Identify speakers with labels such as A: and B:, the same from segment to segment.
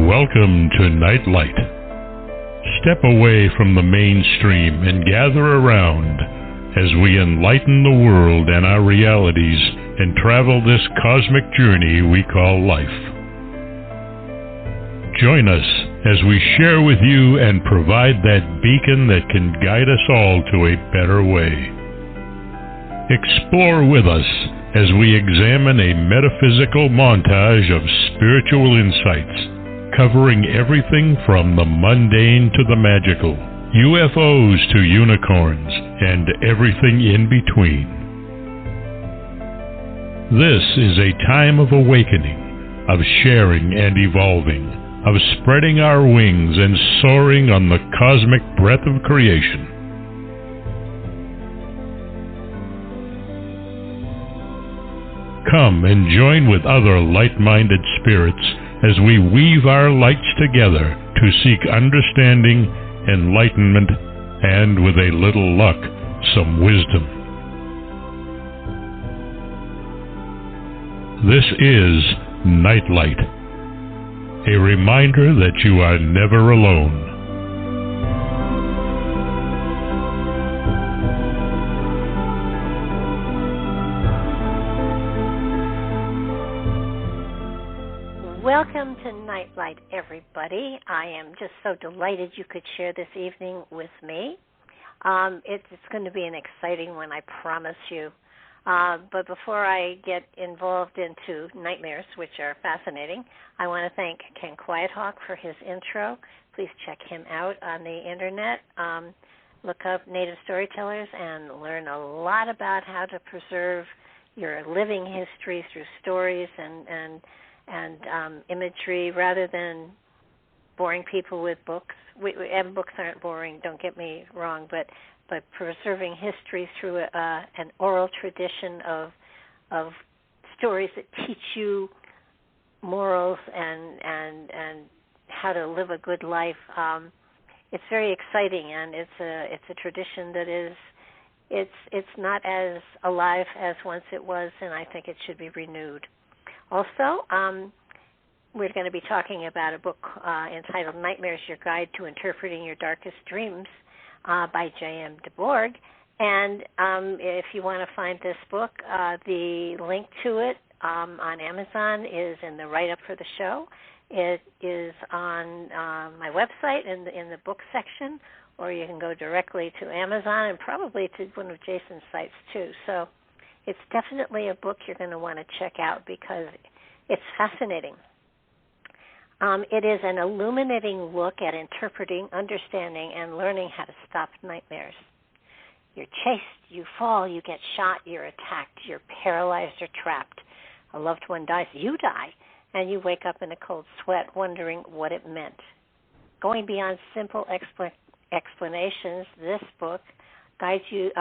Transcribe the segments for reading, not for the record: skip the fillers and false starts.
A: Welcome to Nightlight. Step away from the mainstream and gather around as we enlighten the world and our realities and travel this cosmic journey we call life. Join us as we share with you and provide that beacon that can guide us all to a better way. Explore with us as we examine a metaphysical montage of spiritual insights, covering everything from the mundane to the magical, UFOs to unicorns, and everything in between. This is a time of awakening, of sharing and evolving, of spreading our wings and soaring on the cosmic breath of creation. Come and join with other light-minded spirits as we weave our lights together to seek understanding, enlightenment, and, with a little luck, some wisdom. This is Nightlight, a reminder that you are never alone.
B: Welcome to Nightlight, everybody. I am just so delighted you could share this evening with me. It's going to be an exciting one, I promise you. But before I get involved into nightmares, which are fascinating, I want to thank Ken Quiethawk for his intro. Please check him out on the internet. Look up Native Storytellers and learn a lot about how to preserve your living history through stories and imagery rather than boring people with books. And books aren't boring, don't get me wrong, but preserving history through an oral tradition of stories that teach you morals and how to live a good life. It's very exciting, and it's a tradition that it's not as alive as once it was, and I think it should be renewed. Also, we're going to be talking about a book entitled Nightmares, Your Guide to Interpreting Your Darkest Dreams by J.M. DeBorg. And if you want to find this book, the link to it on Amazon is in the write-up for the show. It is on my website in the book section, or you can go directly to Amazon and probably to one of Jason's sites too. So it's definitely a book you're going to want to check out because it's fascinating. It is an illuminating look at interpreting, understanding, and learning how to stop nightmares. You're chased, you fall, you get shot, you're attacked, you're paralyzed or trapped. A loved one dies, you die, and you wake up in a cold sweat wondering what it meant. Going beyond simple explanations, this book guides you.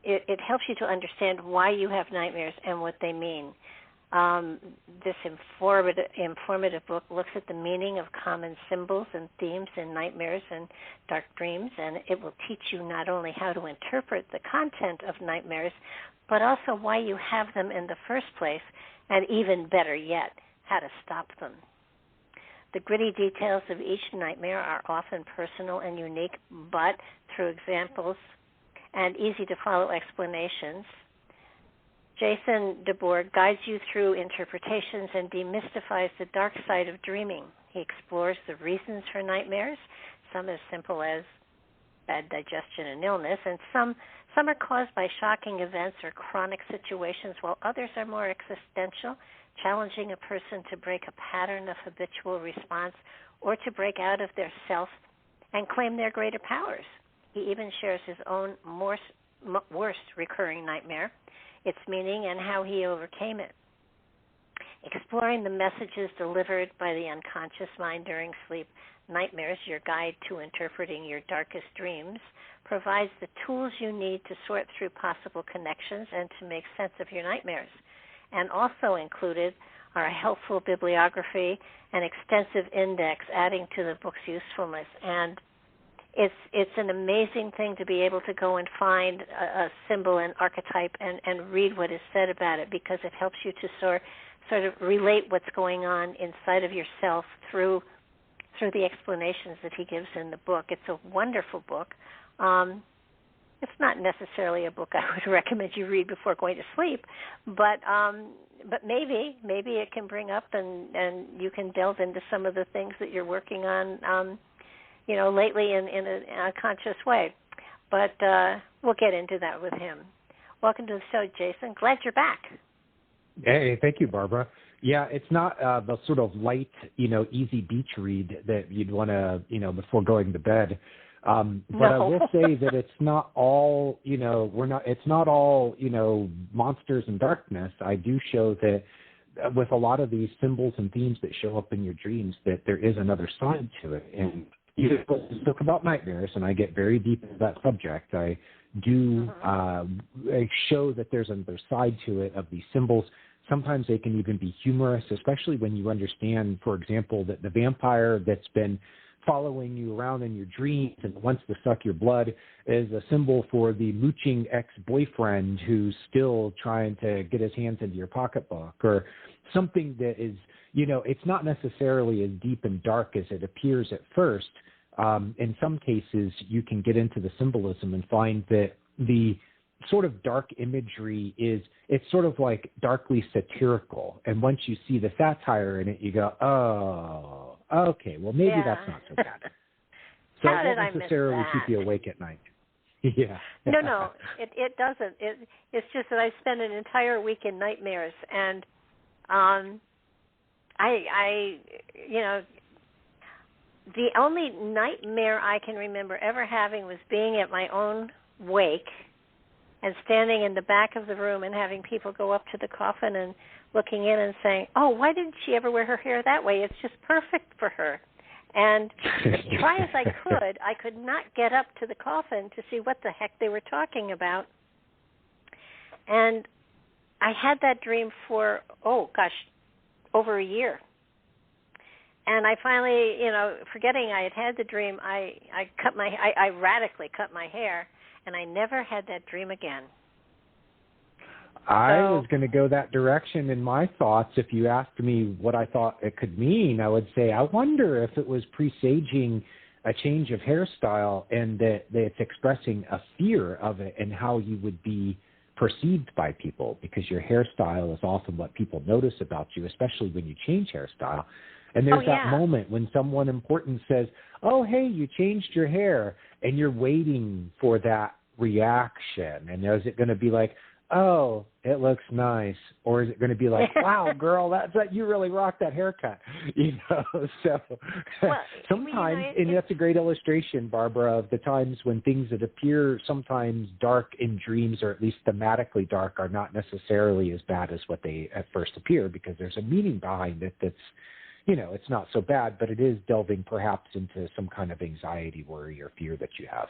B: It helps you to understand why you have nightmares and what they mean. This informative book looks at the meaning of common symbols and themes in nightmares and dark dreams, and it will teach you not only how to interpret the content of nightmares, but also why you have them in the first place, and even better yet, how to stop them. The gritty details of each nightmare are often personal and unique, but through examples and easy-to-follow explanations, Jason DeBord guides you through interpretations and demystifies the dark side of dreaming. He explores the reasons for nightmares, some as simple as bad digestion and illness, and some are caused by shocking events or chronic situations, while others are more existential, challenging a person to break a pattern of habitual response or to break out of their self and claim their greater powers. He even shares his own worst recurring nightmare, its meaning, and how he overcame it. Exploring the messages delivered by the unconscious mind during sleep, Nightmares, Your Guide to Interpreting Your Darkest Dreams, provides the tools you need to sort through possible connections and to make sense of your nightmares. And also included are a helpful bibliography and extensive index, adding to the book's usefulness. And it's an amazing thing to be able to go and find a symbol and archetype and read what is said about it, because it helps you to sort of relate what's going on inside of yourself through the explanations that he gives in the book. It's a wonderful book. It's not necessarily a book I would recommend you read before going to sleep, but maybe it can bring up and you can delve into some of the things that you're working on, lately in a conscious way. But we'll get into that with him. Welcome to the show, Jason. Glad you're back.
C: Hey, thank you, Barbara. Yeah, it's not the sort of light, easy beach read that you'd want to, before going to bed. But no. I will say that it's not all, it's not all, monsters and darkness. I do show that with a lot of these symbols and themes that show up in your dreams, that there is another side to it. And you talk about nightmares, and I get very deep into that subject. I do I show that there's another side to it of these symbols. Sometimes they can even be humorous, especially when you understand, for example, that the vampire that's been following you around in your dreams and wants to suck your blood is a symbol for the mooching ex-boyfriend who's still trying to get his hands into your pocketbook, or something that is, it's not necessarily as deep and dark as it appears at first. In some cases, you can get into the symbolism and find that the sort of dark imagery it's sort of like darkly satirical. And once you see the satire in it, you go, oh, okay, well, maybe that's not so bad. So
B: How
C: it
B: did
C: won't
B: I
C: necessarily
B: miss that?
C: keep you awake at night. Yeah.
B: No, it doesn't. It's just that I spend an entire week in nightmares, and the only nightmare I can remember ever having was being at my own wake and standing in the back of the room and having people go up to the coffin and looking in and saying, oh, why didn't she ever wear her hair that way? It's just perfect for her. And try as I could not get up to the coffin to see what the heck they were talking about. And I had that dream for, over a year. And I finally, forgetting I had the dream, I radically cut my hair, and I never had that dream again.
C: I was going to go that direction in my thoughts. If you asked me what I thought it could mean, I would say, I wonder if it was presaging a change of hairstyle, and that it's expressing a fear of it and how you would be perceived by people, because your hairstyle is often what people notice about you, especially when you change hairstyle. And there's that moment when someone important says, oh, hey, you changed your hair, and you're waiting for that reaction. And is it going to be like, oh, it looks nice? Or is it going to be like, wow, girl, you really rocked that haircut? So sometimes, and that's a great illustration, Barbara, of the times when things that appear sometimes dark in dreams, or at least thematically dark, are not necessarily as bad as what they at first appear, because there's a meaning behind it that's, it's not so bad, but it is delving perhaps into some kind of anxiety, worry, or fear that you have.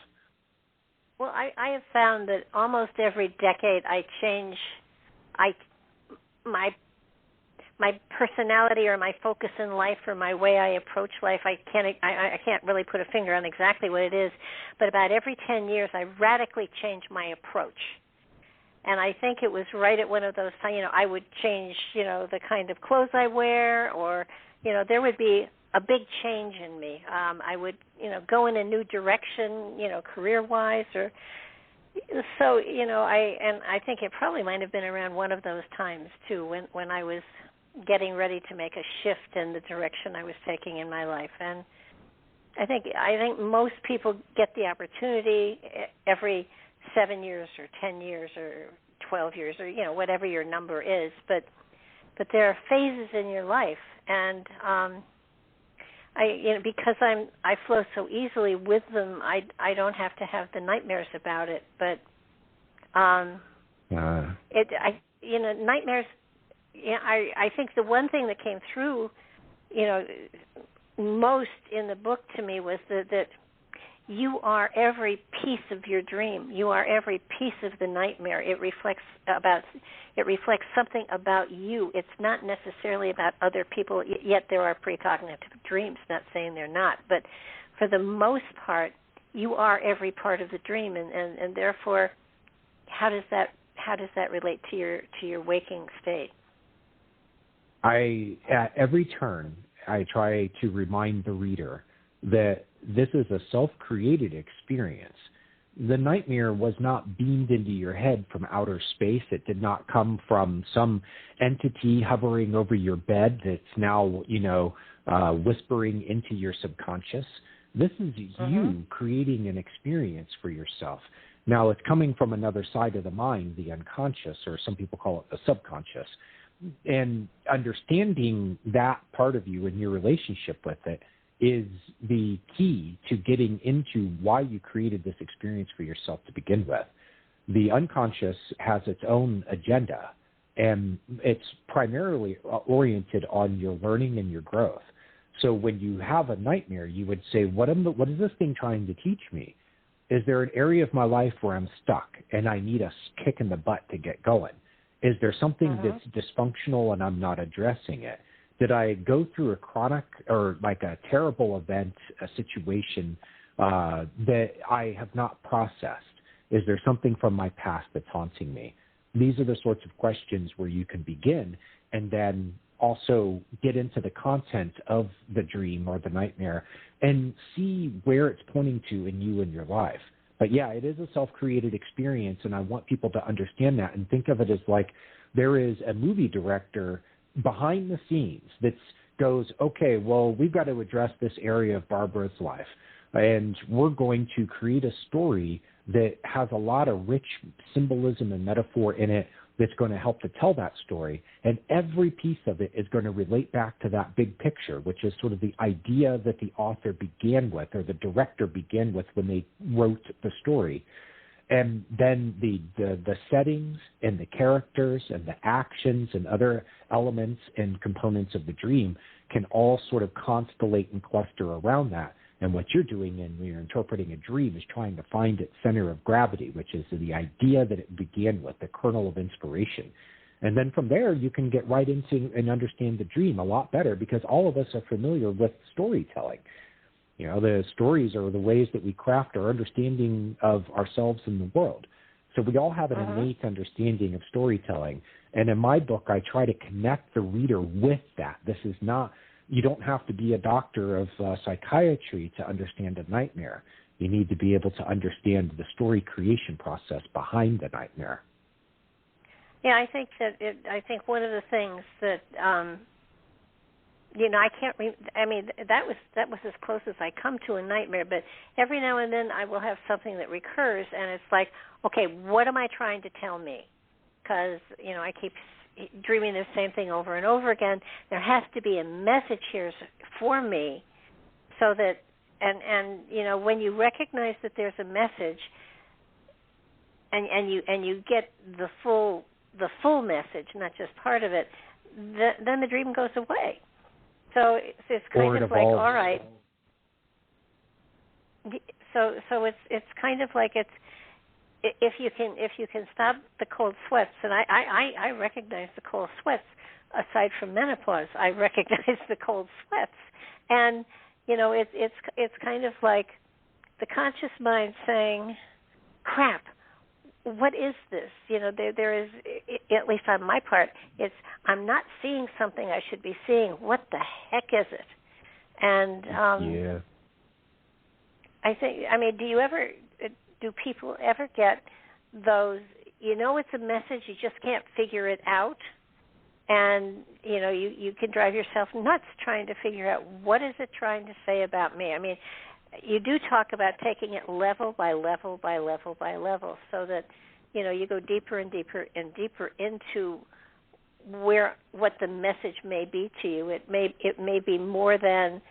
B: Well, I have found that almost every decade I change my personality or my focus in life or my way I approach life. I can't really put a finger on exactly what it is, but about every 10 years I radically change my approach. And I think it was right at one of those times, I would change, the kind of clothes I wear, or there would be a big change in me. I would, go in a new direction, career-wise, or so. I think it probably might have been around one of those times too, when I was getting ready to make a shift in the direction I was taking in my life. And I think most people get the opportunity every 7 years or 10 years or 12 years or whatever your number is, but there are phases in your life, and because I flow so easily with them, I don't have to have the nightmares about it. But nightmares. I think the one thing that came through, most in the book to me was that you are every piece of your dream. You are every piece of the nightmare. It reflects something about you. It's not necessarily about other people, yet there are precognitive dreams, not saying they're not. But for the most part, you are every part of the dream, and therefore, how does that relate to your waking state?
C: At every turn, I try to remind the reader that this is a self-created experience. The nightmare was not beamed into your head from outer space. It did not come from some entity hovering over your bed that's now, whispering into your subconscious. This is you creating an experience for yourself. Now, it's coming from another side of the mind, the unconscious, or some people call it the subconscious. And understanding that part of you and your relationship with it is the key to getting into why you created this experience for yourself to begin with. The unconscious has its own agenda, and it's primarily oriented on your learning and your growth. So when you have a nightmare, you would say, what is this thing trying to teach me? Is there an area of my life where I'm stuck and I need a kick in the butt to get going? Is there something that's dysfunctional and I'm not addressing it? Did I go through a chronic or like a terrible event, a situation that I have not processed? Is there something from my past that's haunting me? These are the sorts of questions where you can begin and then also get into the content of the dream or the nightmare and see where it's pointing to in you and your life. But yeah, it is a self-created experience, and I want people to understand that and think of it as like there is a movie director behind the scenes that goes, okay, well, we've got to address this area of Barbara's life, and we're going to create a story that has a lot of rich symbolism and metaphor in it that's going to help to tell that story. And every piece of it is going to relate back to that big picture, which is sort of the idea that the author began with or the director began with when they wrote the story. And then the settings and the characters and the actions and other elements and components of the dream can all sort of constellate and cluster around that. And what you're doing when you're interpreting a dream is trying to find its center of gravity, which is the idea that it began with, the kernel of inspiration. And then from there, you can get right into and understand the dream a lot better because all of us are familiar with storytelling. You know, the stories are the ways that we craft our understanding of ourselves and the world. So we all have an innate understanding of storytelling. And in my book, I try to connect the reader with that. This is not... You don't have to be a doctor of psychiatry to understand a nightmare. You need to be able to understand the story creation process behind the nightmare.
B: Yeah, I think I think one of the things that I can't. That was as close as I come to a nightmare. But every now and then I will have something that recurs, and it's like, okay, what am I trying to tell me? Because I keep dreaming the same thing over and over again. There has to be a message here for me, so that and when you recognize that there's a message, and you get the full message, not just part of it, then the dream goes away. So it's kind of like, all right. So it's kind of like it's. If you can stop the cold sweats, and I recognize the cold sweats. Aside from menopause, I recognize the cold sweats, and it's kind of like the conscious mind saying, "Crap, what is this?" There is, at least on my part, it's I'm not seeing something I should be seeing. What the heck is it? And
C: yeah.
B: Do people ever get those, it's a message, you just can't figure it out, and, you can drive yourself nuts trying to figure out what is it trying to say about me. I mean, you do talk about taking it level by level by level by level so that, you go deeper and deeper and deeper into what the message may be to you. It may be more than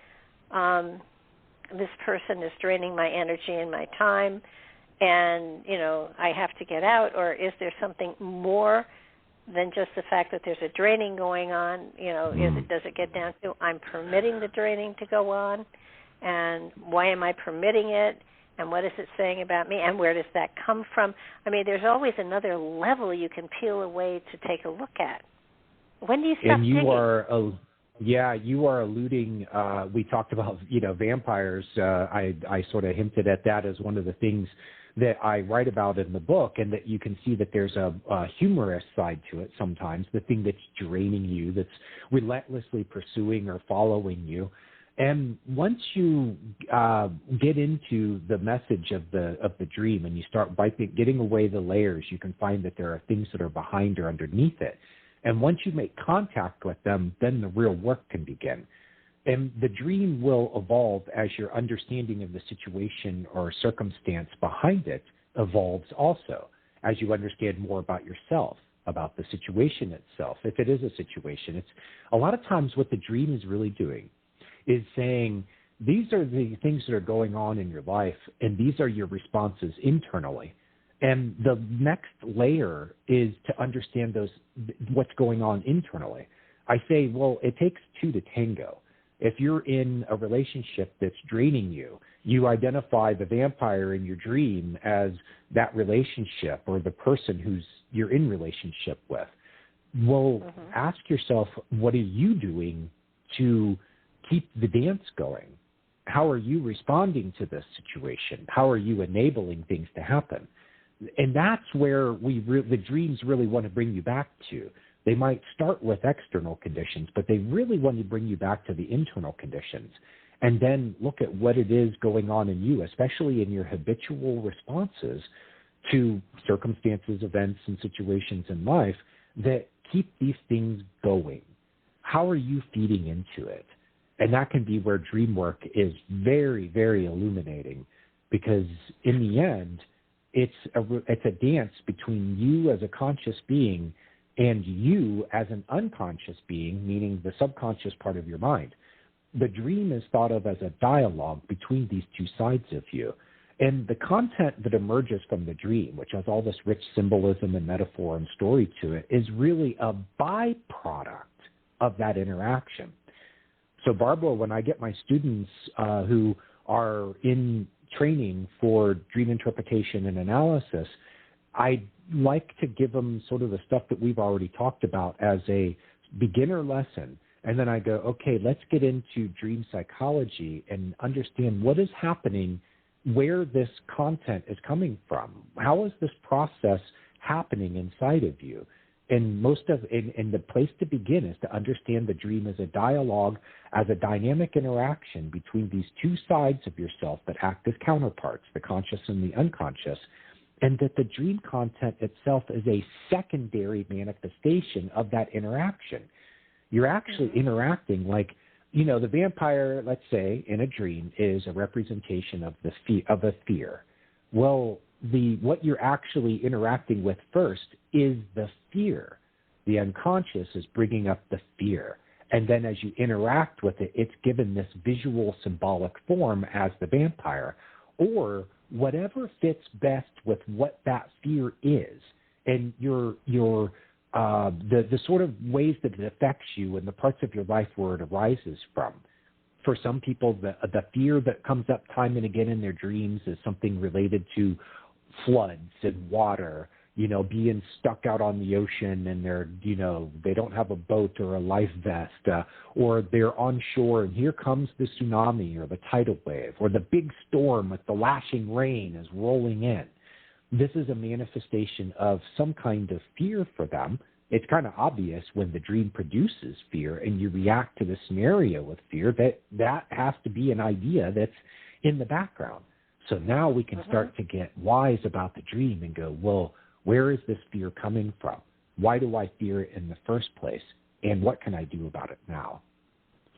B: this person is draining my energy and my time, and, I have to get out, or is there something more than just the fact that there's a draining going on? Does it get down to I'm permitting the draining to go on, and why am I permitting it, and what is it saying about me, and where does that come from? I mean, there's always another level you can peel away to take a look at. When do you stop digging?
C: Yeah, you are alluding, we talked about, vampires. I sort of hinted at that as one of the things that I write about in the book, and that you can see that there's a humorous side to it sometimes, the thing that's draining you, that's relentlessly pursuing or following you. And once you get into the message of the dream and you start getting away the layers, you can find that there are things that are behind or underneath it. And once you make contact with them, then the real work can begin. And the dream will evolve as your understanding of the situation or circumstance behind it evolves also, as you understand more about yourself, about the situation itself. If it is a situation, it's a lot of times what the dream is really doing is saying, these are the things that are going on in your life, and these are your responses internally. And the next layer is to understand what's going on internally. I say, well, it takes two to tango. If you're in a relationship that's draining you, you identify the vampire in your dream as that relationship or the person you're in relationship with. Well, ask yourself, what are you doing to keep the dance going? How are you responding to this situation? How are you enabling things to happen? And that's where the dreams really want to bring you back to. They might start with external conditions, but they really want to bring you back to the internal conditions. And then look at what it is going on in you, especially in your habitual responses to circumstances, events, and situations in life that keep these things going. How are you feeding into it? And that can be where dream work is very, very illuminating, because in the end, it's a dance between you as a conscious being and you as an unconscious being, meaning the subconscious part of your mind. The dream is thought of as a dialogue between these two sides of you. And the content that emerges from the dream, which has all this rich symbolism and metaphor and story to it, is really a byproduct of that interaction. So, Barbara, when I get my students who are in training for dream interpretation and analysis, I like to give them sort of the stuff that we've already talked about as a beginner lesson. And then I go, okay, let's get into dream psychology and understand what is happening, where this content is coming from. How is this process happening inside of you? And the place to begin is to understand the dream as a dialogue, as a dynamic interaction between these two sides of yourself that act as counterparts, the conscious and the unconscious, and that the dream content itself is a secondary manifestation of that interaction. You're actually interacting like, the vampire, let's say, in a dream is a representation of a fear. Well, what you're actually interacting with first is the fear. The unconscious is bringing up the fear. And then as you interact with it, it's given this visual symbolic form as the vampire, or whatever fits best with what that fear is. And the sort of ways that it affects you and the parts of your life where it arises from. For some people, the fear that comes up time and again in their dreams is something related to floods and water, being stuck out on the ocean and they don't have a boat or a life vest, or they're on shore and here comes the tsunami or the tidal wave or the big storm with the lashing rain is rolling in. This is a manifestation of some kind of fear for them. It's kind of obvious when the dream produces fear and you react to the scenario with fear that has to be an idea that's in the background. So now we can start to get wise about the dream and go, well, where is this fear coming from? Why do I fear it in the first place? And what can I do about it now?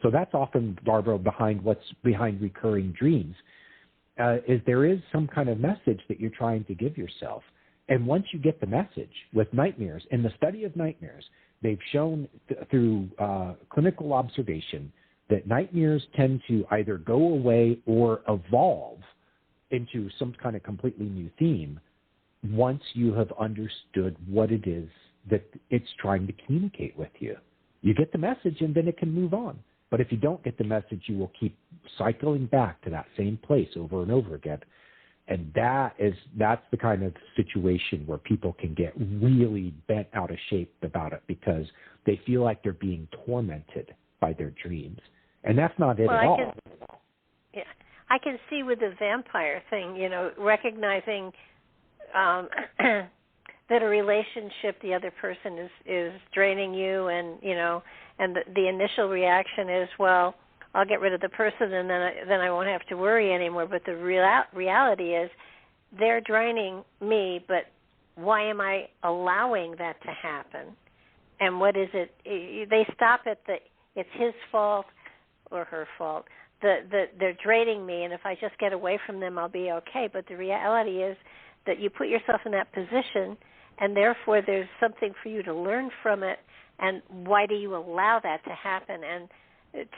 C: So that's often, Barbara, what's behind recurring dreams, is there is some kind of message that you're trying to give yourself. And once you get the message with nightmares, in the study of nightmares, they've shown through clinical observation that nightmares tend to either go away or evolve into some kind of completely new theme once you have understood what it is that it's trying to communicate with you. You get the message and then it can move on. But if you don't get the message, you will keep cycling back to that same place over and over again. And that's the kind of situation where people can get really bent out of shape about it because they feel like they're being tormented by their dreams. And that's not it at all.
B: I can see with the vampire thing, recognizing that a relationship, the other person is draining you, and the initial reaction is, well, I'll get rid of the person, and then I won't have to worry anymore. But the reality is, they're draining me, but why am I allowing that to happen? And what is it? They stop at it's his fault or her fault. They're draining me, and if I just get away from them, I'll be okay. But the reality is that you put yourself in that position, and therefore there's something for you to learn from it. And why do you allow that to happen? And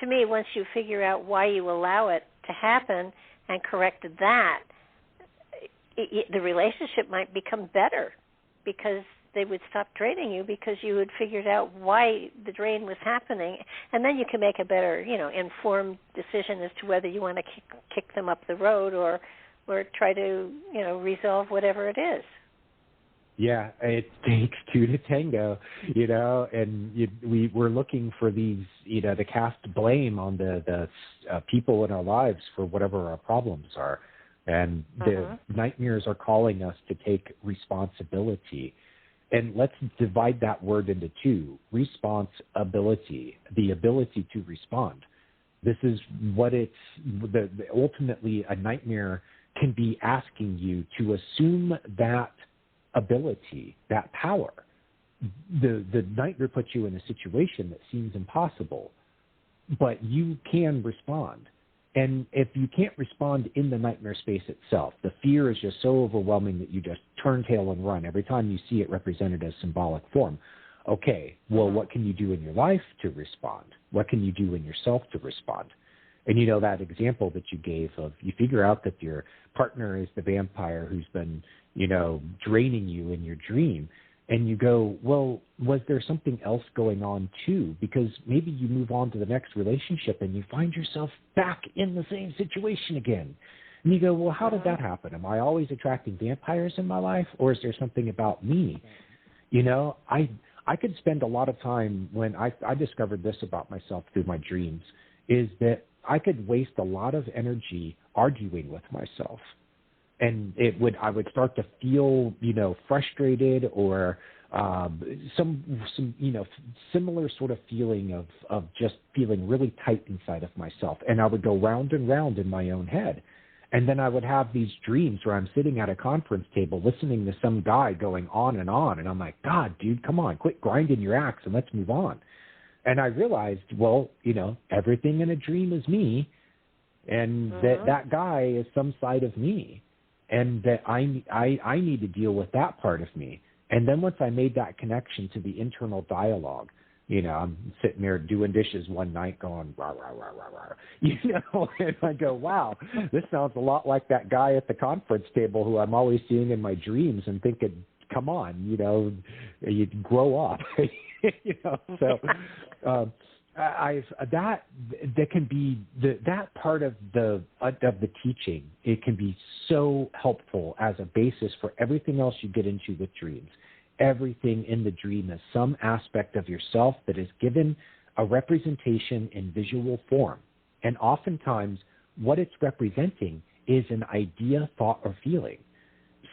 B: to me, once you figure out why you allow it to happen and correct that, the relationship might become better, because they would stop draining you because you had figured out why the drain was happening. And then you can make a better, informed decision as to whether you want to kick them up the road or try to, resolve whatever it is.
C: Yeah, it takes two to tango, and we're looking for these, to cast blame on the people in our lives for whatever our problems are. And the nightmares are calling us to take responsibility. And let's divide that word into two: responsibility, the ability to respond. This is what ultimately a nightmare can be asking you to assume that ability, that power. The nightmare puts you in a situation that seems impossible, but you can respond. And if you can't respond in the nightmare space itself, the fear is just so overwhelming that you just turn tail and run every time you see it represented as symbolic form. Okay, well, what can you do in your life to respond? What can you do in yourself to respond? And that example that you gave of, you figure out that your partner is the vampire who's been, draining you in your dream. And you go, well, was there something else going on too? Because maybe you move on to the next relationship and you find yourself back in the same situation again. And you go, well, how did that happen? Am I always attracting vampires in my life, or is there something about me? I could spend a lot of time, when I discovered this about myself through my dreams, is that I could waste a lot of energy arguing with myself. And I would start to feel, frustrated, or some similar sort of feeling of just feeling really tight inside of myself. And I would go round and round in my own head. And then I would have these dreams where I'm sitting at a conference table listening to some guy going on. And I'm like, God, dude, come on, quit grinding your axe and let's move on. And I realized, well, everything in a dream is me, and that guy is some side of me. And that I need to deal with that part of me. And then once I made that connection to the internal dialogue, I'm sitting there doing dishes one night going, rah, rah, rah, rah, rah, and I go, wow, this sounds a lot like that guy at the conference table who I'm always seeing in my dreams, and thinking, come on, you grow up, So that can be that part of the teaching. It can be so helpful as a basis for everything else you get into with dreams. Everything in the dream is some aspect of yourself that is given a representation in visual form, and oftentimes what it's representing is an idea, thought, or feeling.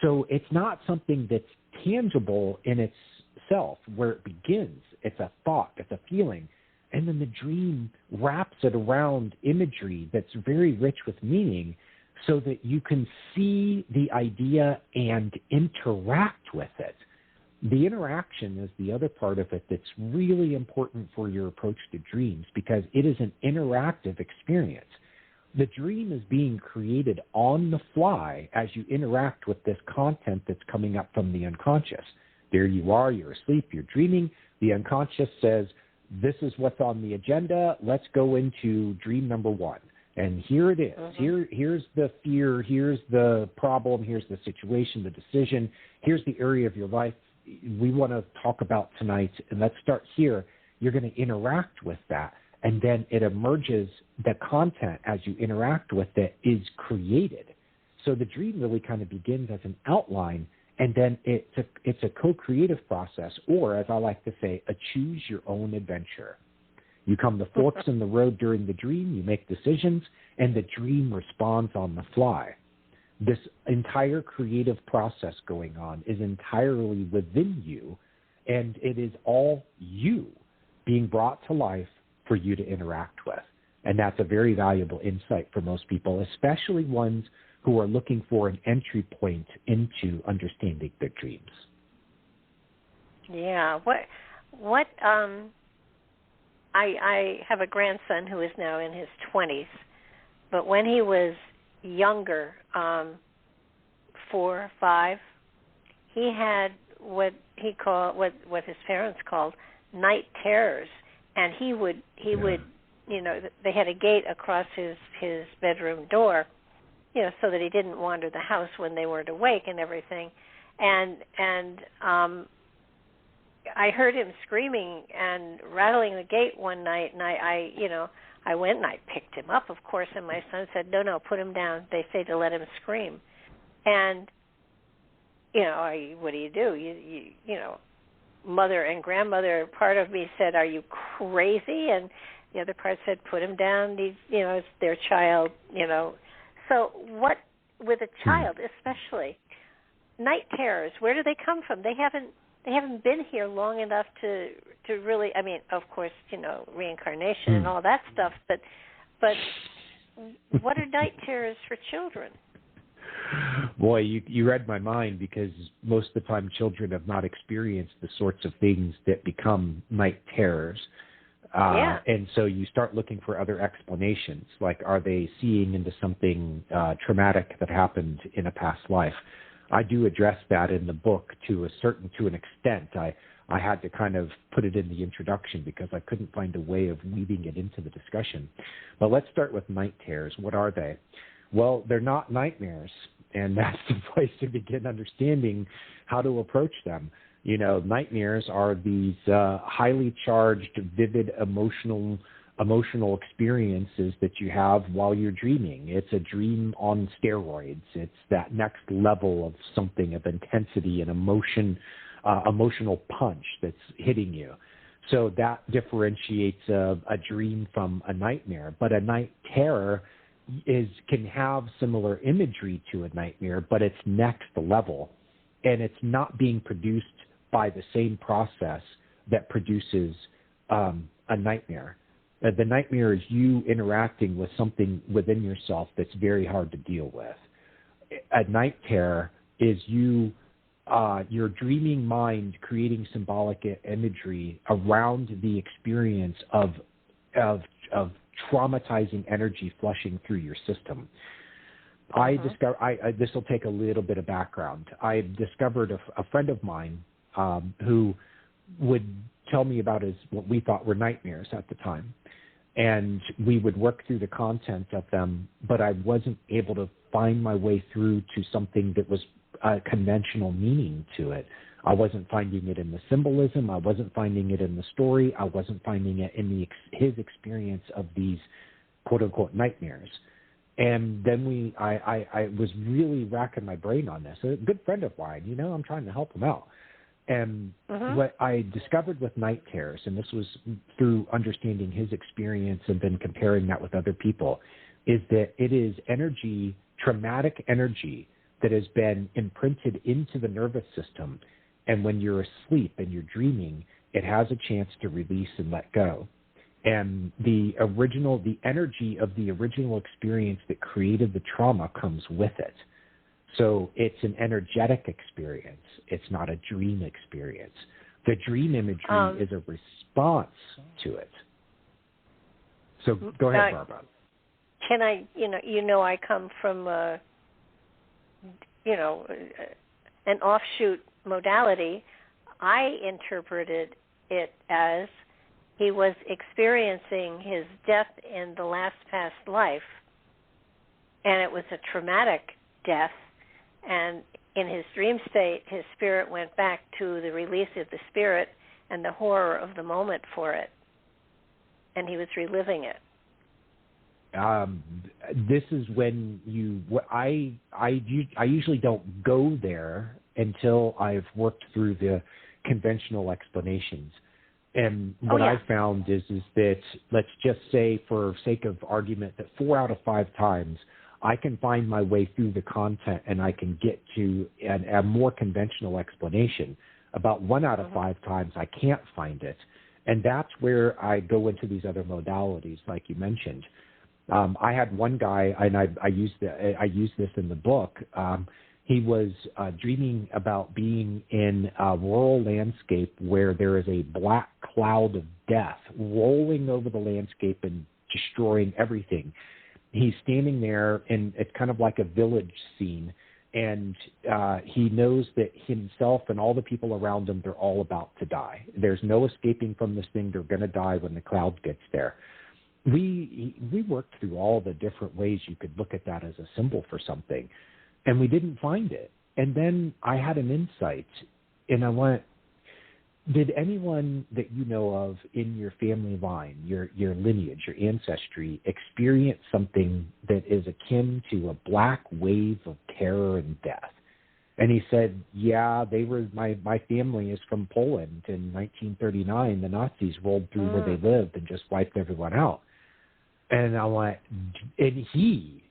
C: So it's not something that's tangible in itself where it begins. It's a thought, it's a feeling. And then the dream wraps it around imagery that's very rich with meaning, so that you can see the idea and interact with it. The interaction is the other part of it that's really important for your approach to dreams, because it is an interactive experience. The dream is being created on the fly as you interact with this content that's coming up from the unconscious. There you are, you're asleep, you're dreaming. The unconscious says, this is what's on the agenda. Let's go into dream number one. And here it is. Here's the fear. Here's the problem. Here's the situation, the decision. Here's the area of your life we want to talk about tonight. And let's start here. You're going to interact with that. And then it emerges, the content as you interact with it is created. So the dream really kind of begins as an outline, and then it's a co-creative process, or as I like to say, a choose your own adventure. You come to forks in the road during the dream, you make decisions, and the dream responds on the fly. This entire creative process going on is entirely within you, and it is all you being brought to life for you to interact with. And that's a very valuable insight for most people, especially ones who are looking for an entry point into understanding their dreams.
B: Yeah. I have a grandson who is now in his 20s, but when he was younger, 4 or 5, he had what his parents called night terrors, and he would they had a gate across his bedroom door, so that he didn't wander the house when they weren't awake and everything, and I heard him screaming and rattling the gate one night, and I went and I picked him up, of course, and my son said, no, put him down. They say to let him scream. And, what do? You mother and grandmother, part of me said, are you crazy? And the other part said, put him down. It's their child, So what, with a child especially, night terrors, where do they come from? They haven't been here long enough to really, of course, reincarnation and all that stuff, but what are night terrors for children?
C: Boy, you read my mind, because most of the time children have not experienced the sorts of things that become night terrors. And so you start looking for other explanations, like are they seeing into something traumatic that happened in a past life? I do address that in the book to an extent. I had to kind of put it in the introduction because I couldn't find a way of weaving it into the discussion. But let's start with night terrors. What are they? Well, they're not nightmares, and that's the place to begin understanding how to approach them. Nightmares are these highly charged, vivid, emotional experiences that you have while you're dreaming. It's a dream on steroids. It's that next level of something, of intensity and emotional punch that's hitting you. So that differentiates a dream from a nightmare. But a night terror can have similar imagery to a nightmare, but it's next level, and it's not being produced by the same process that produces a nightmare. The nightmare is you interacting with something within yourself that's very hard to deal with. A night terror is your dreaming mind creating symbolic imagery around the experience of traumatizing energy flushing through your system. This will take a little bit of background. I discovered a friend of mine who would tell me about what we thought were nightmares at the time. And we would work through the content of them, but I wasn't able to find my way through to something that was a conventional meaning to it. I wasn't finding it in the symbolism. I wasn't finding it in the story. I wasn't finding it in his experience of these quote-unquote nightmares. And then I was really racking my brain on this. A good friend of mine, I'm trying to help him out. And what I discovered with night terrors, and this was through understanding his experience and then comparing that with other people, is that it is energy, traumatic energy, that has been imprinted into the nervous system. And when you're asleep and you're dreaming, it has a chance to release and let go. And the energy of the original experience that created the trauma comes with it. So it's an energetic experience. It's not a dream experience. The dream imagery is a response to it. So go ahead, Barbara.
B: Can I, I come from, an offshoot modality. I interpreted it as he was experiencing his death in the last past life, and it was a traumatic death. And in his dream state, his spirit went back to the release of the spirit and the horror of the moment for it, and he was reliving it.
C: This is when I usually don't go there until I've worked through the conventional explanations. And what I found is that, let's just say for sake of argument, that 4 out of 5 times I can find my way through the content and I can get to a more conventional explanation. About 1 out of 5 times I can't find it. And that's where I go into these other modalities, like you mentioned. I had one guy, and I use this in the book. He was dreaming about being in a rural landscape where there is a black cloud of death rolling over the landscape and destroying everything. He's standing there, and it's kind of like a village scene, and he knows that himself and all the people around him, they're all about to die. There's no escaping from this thing. They're going to die when the cloud gets there. We worked through all the different ways you could look at that as a symbol for something, and we didn't find it. And then I had an insight, and I went, did anyone that you know of in your family line, your lineage, your ancestry, experience something that is akin to a black wave of terror and death? And he said, yeah, my family is from Poland. In 1939, the Nazis rolled through where they lived and just wiped everyone out. And I went, and he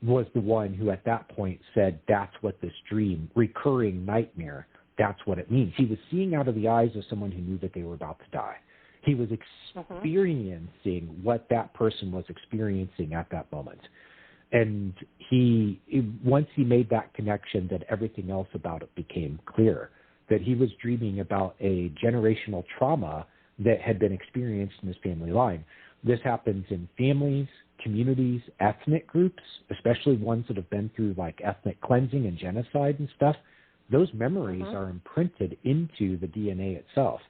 C: was the one who at that point said, that's what this dream, recurring nightmare, that's what it means. He was seeing out of the eyes of someone who knew that they were about to die. He was experiencing what that person was experiencing at that moment. And once he made that connection, that everything else about it became clear, that he was dreaming about a generational trauma that had been experienced in his family line. This happens in families, communities, ethnic groups, especially ones that have been through like ethnic cleansing and genocide and stuff. Those memories are imprinted into the DNA itself.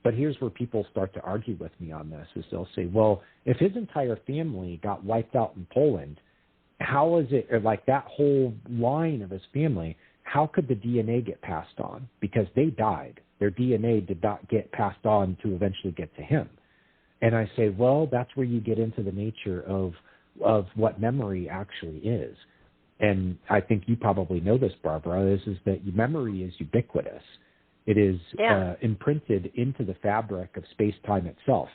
C: But here's where people start to argue with me on this, is they'll say, well, if his entire family got wiped out in Poland, how is it, or like that whole line of his family, how could the DNA get passed on? Because they died. Their DNA did not get passed on to eventually get to him. And I say, well, that's where you get into the nature of what memory actually is. And I think you probably know this, Barbara, is that memory is ubiquitous. It is imprinted into the fabric of space-time itself.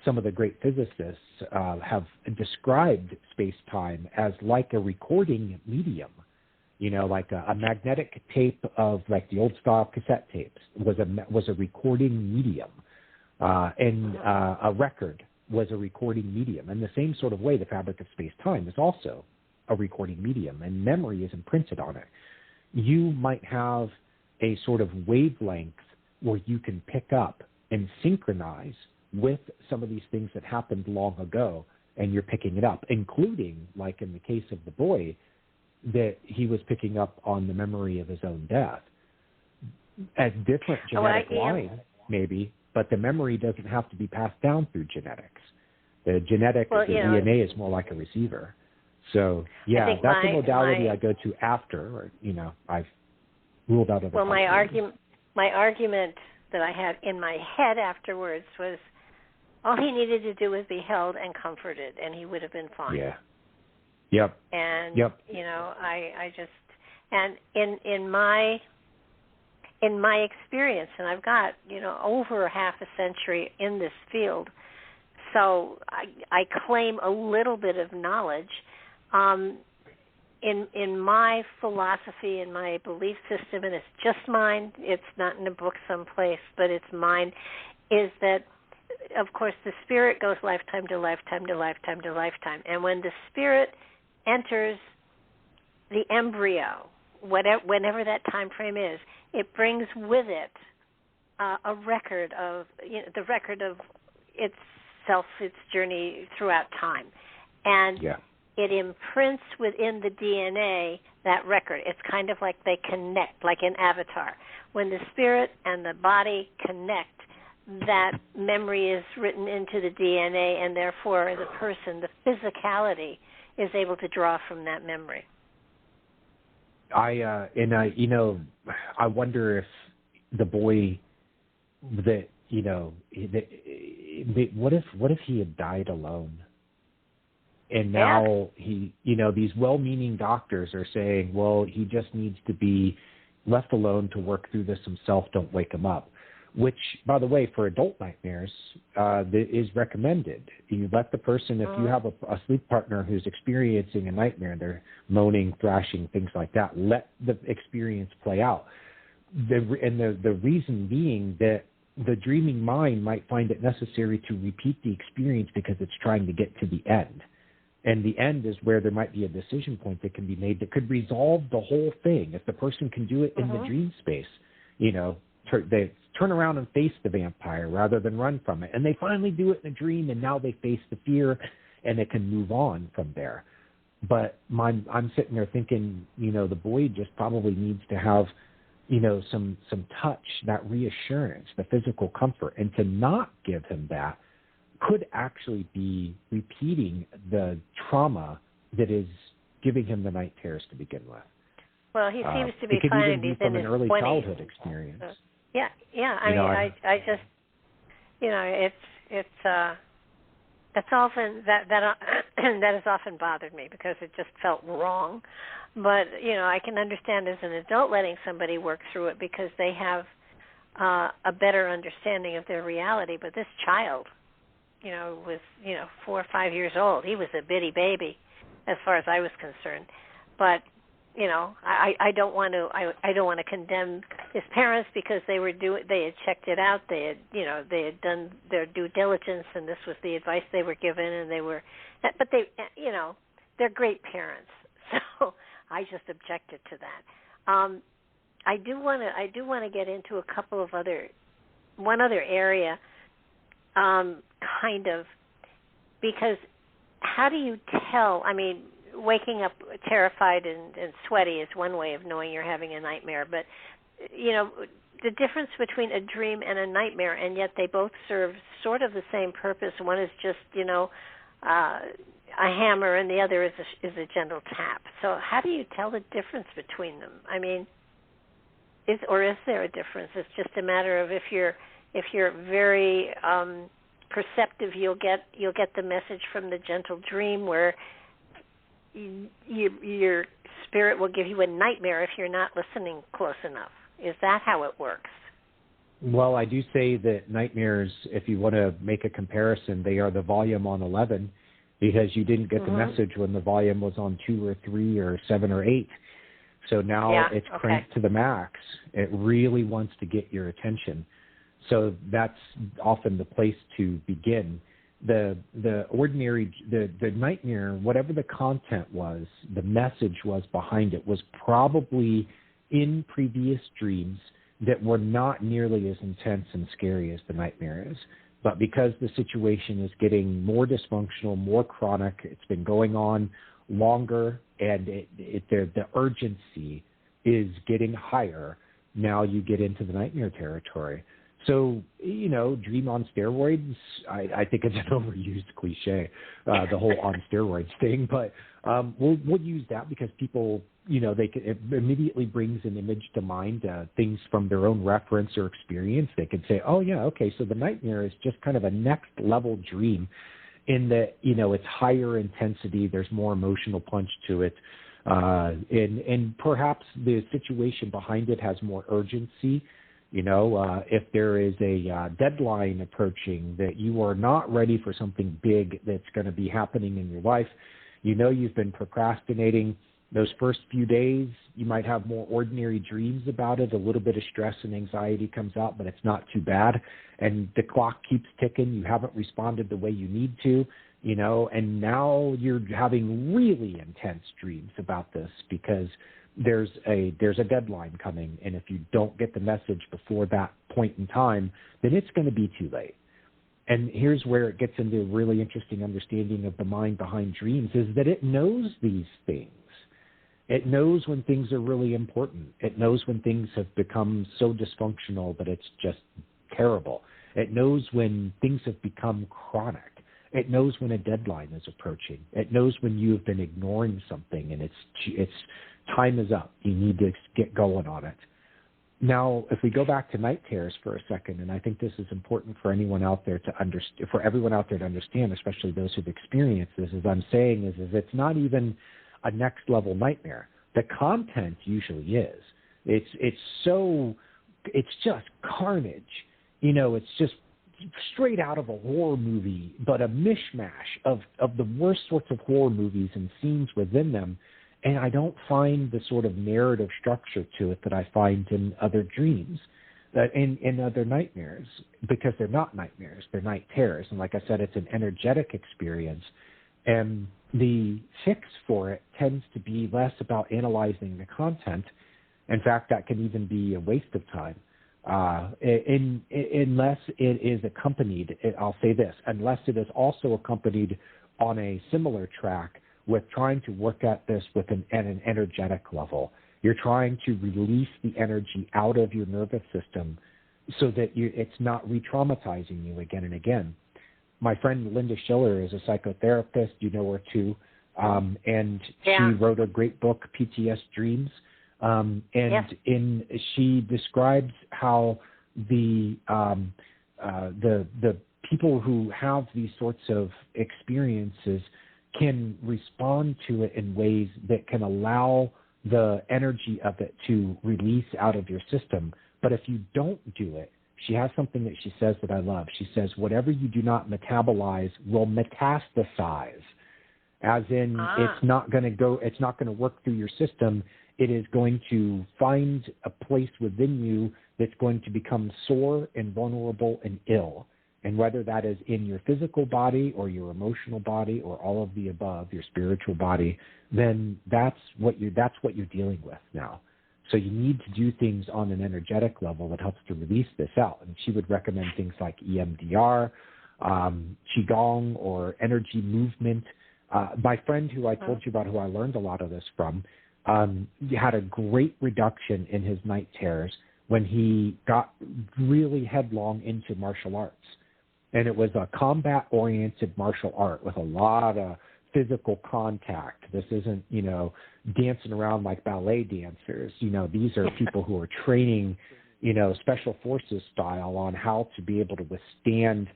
C: Some of the great physicists have described space-time as like a recording medium, like a magnetic tape of like the old-style cassette tapes was a recording medium. And a record was a recording medium. In the same sort of way, the fabric of space-time is also a recording medium, and memory is imprinted on it. You might have a sort of wavelength where you can pick up and synchronize with some of these things that happened long ago, and you're picking it up, including, like in the case of the boy, that he was picking up on the memory of his own death. A different genetic line, maybe, but the memory doesn't have to be passed down through genetics. The DNA is more like a receiver. So, yeah, that's a modality I go to after, or, I've ruled out of the
B: my argument that I had in my head afterwards was all he needed to do was be held and comforted, and he would have been fine.
C: Yeah. Yep.
B: And, I just, and in my experience, and I've got, over half a century in this field, so I claim a little bit of knowledge. In my philosophy, in my belief system, and it's just mine, it's not in a book someplace, but it's mine, is that, of course, the spirit goes lifetime to lifetime to lifetime to lifetime. And when the spirit enters the embryo, whenever that time frame is, it brings with it a record of, the record of itself, its journey throughout time. And it imprints within the DNA that record. It's kind of like they connect, like an avatar. When the spirit and the body connect, that memory is written into the DNA, and therefore the person, the physicality, is able to draw from that memory.
C: I wonder if the boy that, what if he had died alone? And now he, these well-meaning doctors are saying, well, he just needs to be left alone to work through this himself. Don't wake him up. which, by the way, for adult nightmares, is recommended. You let the person, if you have a sleep partner who's experiencing a nightmare, they're moaning, thrashing, things like that, let the experience play out. The reason being that the dreaming mind might find it necessary to repeat the experience because it's trying to get to the end. And the end is where there might be a decision point that can be made that could resolve the whole thing. If the person can do it in the dream space, they turn around and face the vampire rather than run from it. And they finally do it in a dream, and now they face the fear, and it can move on from there. But I'm sitting there thinking, the boy just probably needs to have, some touch, that reassurance, the physical comfort. And to not give him that could actually be repeating the trauma that is giving him the night terrors to begin with.
B: Well, he seems to be
C: it could
B: fine.
C: even be from an early childhood experience.
B: Yeah. I just, it's often that has often bothered me because it just felt wrong. But I can understand as an adult letting somebody work through it because they have a better understanding of their reality. But this child, was 4 or 5 years old. He was a bitty baby, as far as I was concerned. But I don't want to condemn his parents because they had checked it out. They had done their due diligence, and this was the advice they were given, and but they're great parents. So I just objected to that. I do want to get into one other area, kind of, because how do you tell? I mean, waking up terrified and sweaty is one way of knowing you're having a nightmare, but the difference between a dream and a nightmare, and yet they both serve sort of the same purpose. One is just a hammer, and the other is a gentle tap. So how do you tell the difference between them? I mean, is there a difference? It's just a matter of if you're very perceptive, you'll get the message from the gentle dream, where your spirit will give you a nightmare if you're not listening close enough. Is that how it works?
C: Well, I do say that nightmares, if you want to make a comparison, they are the volume on 11, because you didn't get the message when the volume was on 2 or 3 or 7 or 8. So now it's cranked to the max. It really wants to get your attention. So that's often the place to begin. The nightmare, whatever the content was, the message was behind it, was probably in previous dreams that were not nearly as intense and scary as the nightmare is. But because the situation is getting more dysfunctional, more chronic, it's been going on longer, and the urgency is getting higher, now you get into the nightmare territory. So, dream on steroids, I think it's an overused cliche, the whole on steroids thing, but we'll use that because people, it immediately brings an image to mind, things from their own reference or experience. They can say, oh, yeah, okay, so the nightmare is just kind of a next level dream in that, it's higher intensity, there's more emotional punch to it, and perhaps the situation behind it has more urgency. If there is a deadline approaching that you are not ready for something big that's going to be happening in your life, you've been procrastinating those first few days, you might have more ordinary dreams about it. A little bit of stress and anxiety comes out, but it's not too bad. And the clock keeps ticking. You haven't responded the way you need to, and now you're having really intense dreams about this because there's a deadline coming, and if you don't get the message before that point in time, then it's going to be too late. And here's where it gets into a really interesting understanding of the mind behind dreams, is that it knows these things. It knows when things are really important. It knows when things have become so dysfunctional that it's just terrible. It knows when things have become chronic. It knows when a deadline is approaching. It knows when you have been ignoring something and it's time is up. You need to get going on it. Now, if we go back to night terrors for a second, and I think this is important for anyone out there to understand, for everyone out there to understand, especially those who've experienced this, as I'm saying, is it's not even a next level nightmare. The content usually is. It's just carnage. it's just straight out of a horror movie, but a mishmash of the worst sorts of horror movies and scenes within them. And I don't find the sort of narrative structure to it that I find in other dreams, in other nightmares, because they're not nightmares, they're night terrors. And like I said, it's an energetic experience. And the fix for it tends to be less about analyzing the content. In fact, that can even be a waste of time. Unless it is accompanied, I'll say this, unless it is also accompanied on a similar track with trying to work at this at an energetic level. You're trying to release the energy out of your nervous system so that it's not re-traumatizing you again and again. My friend Linda Schiller is a psychotherapist. You know her too. And she wrote a great book, PTS Dreams. She describes how the people who have these sorts of experiences can respond to it in ways that can allow the energy of it to release out of your system. But if you don't do it, she has something that she says that I love. She says, whatever you do not metabolize will metastasize, as in it's not going to work through your system. It is going to find a place within you that's going to become sore and vulnerable and ill. And whether that is in your physical body or your emotional body or all of the above, your spiritual body, then that's what you're dealing with now. So you need to do things on an energetic level that helps to release this out. And she would recommend things like EMDR, Qigong, or energy movement. My friend who I told you about, who I learned a lot of this from, he had a great reduction in his night terrors when he got really headlong into martial arts. And it was a combat-oriented martial art with a lot of physical contact. This isn't, dancing around like ballet dancers. These are people who are training, special forces style on how to be able to withstand,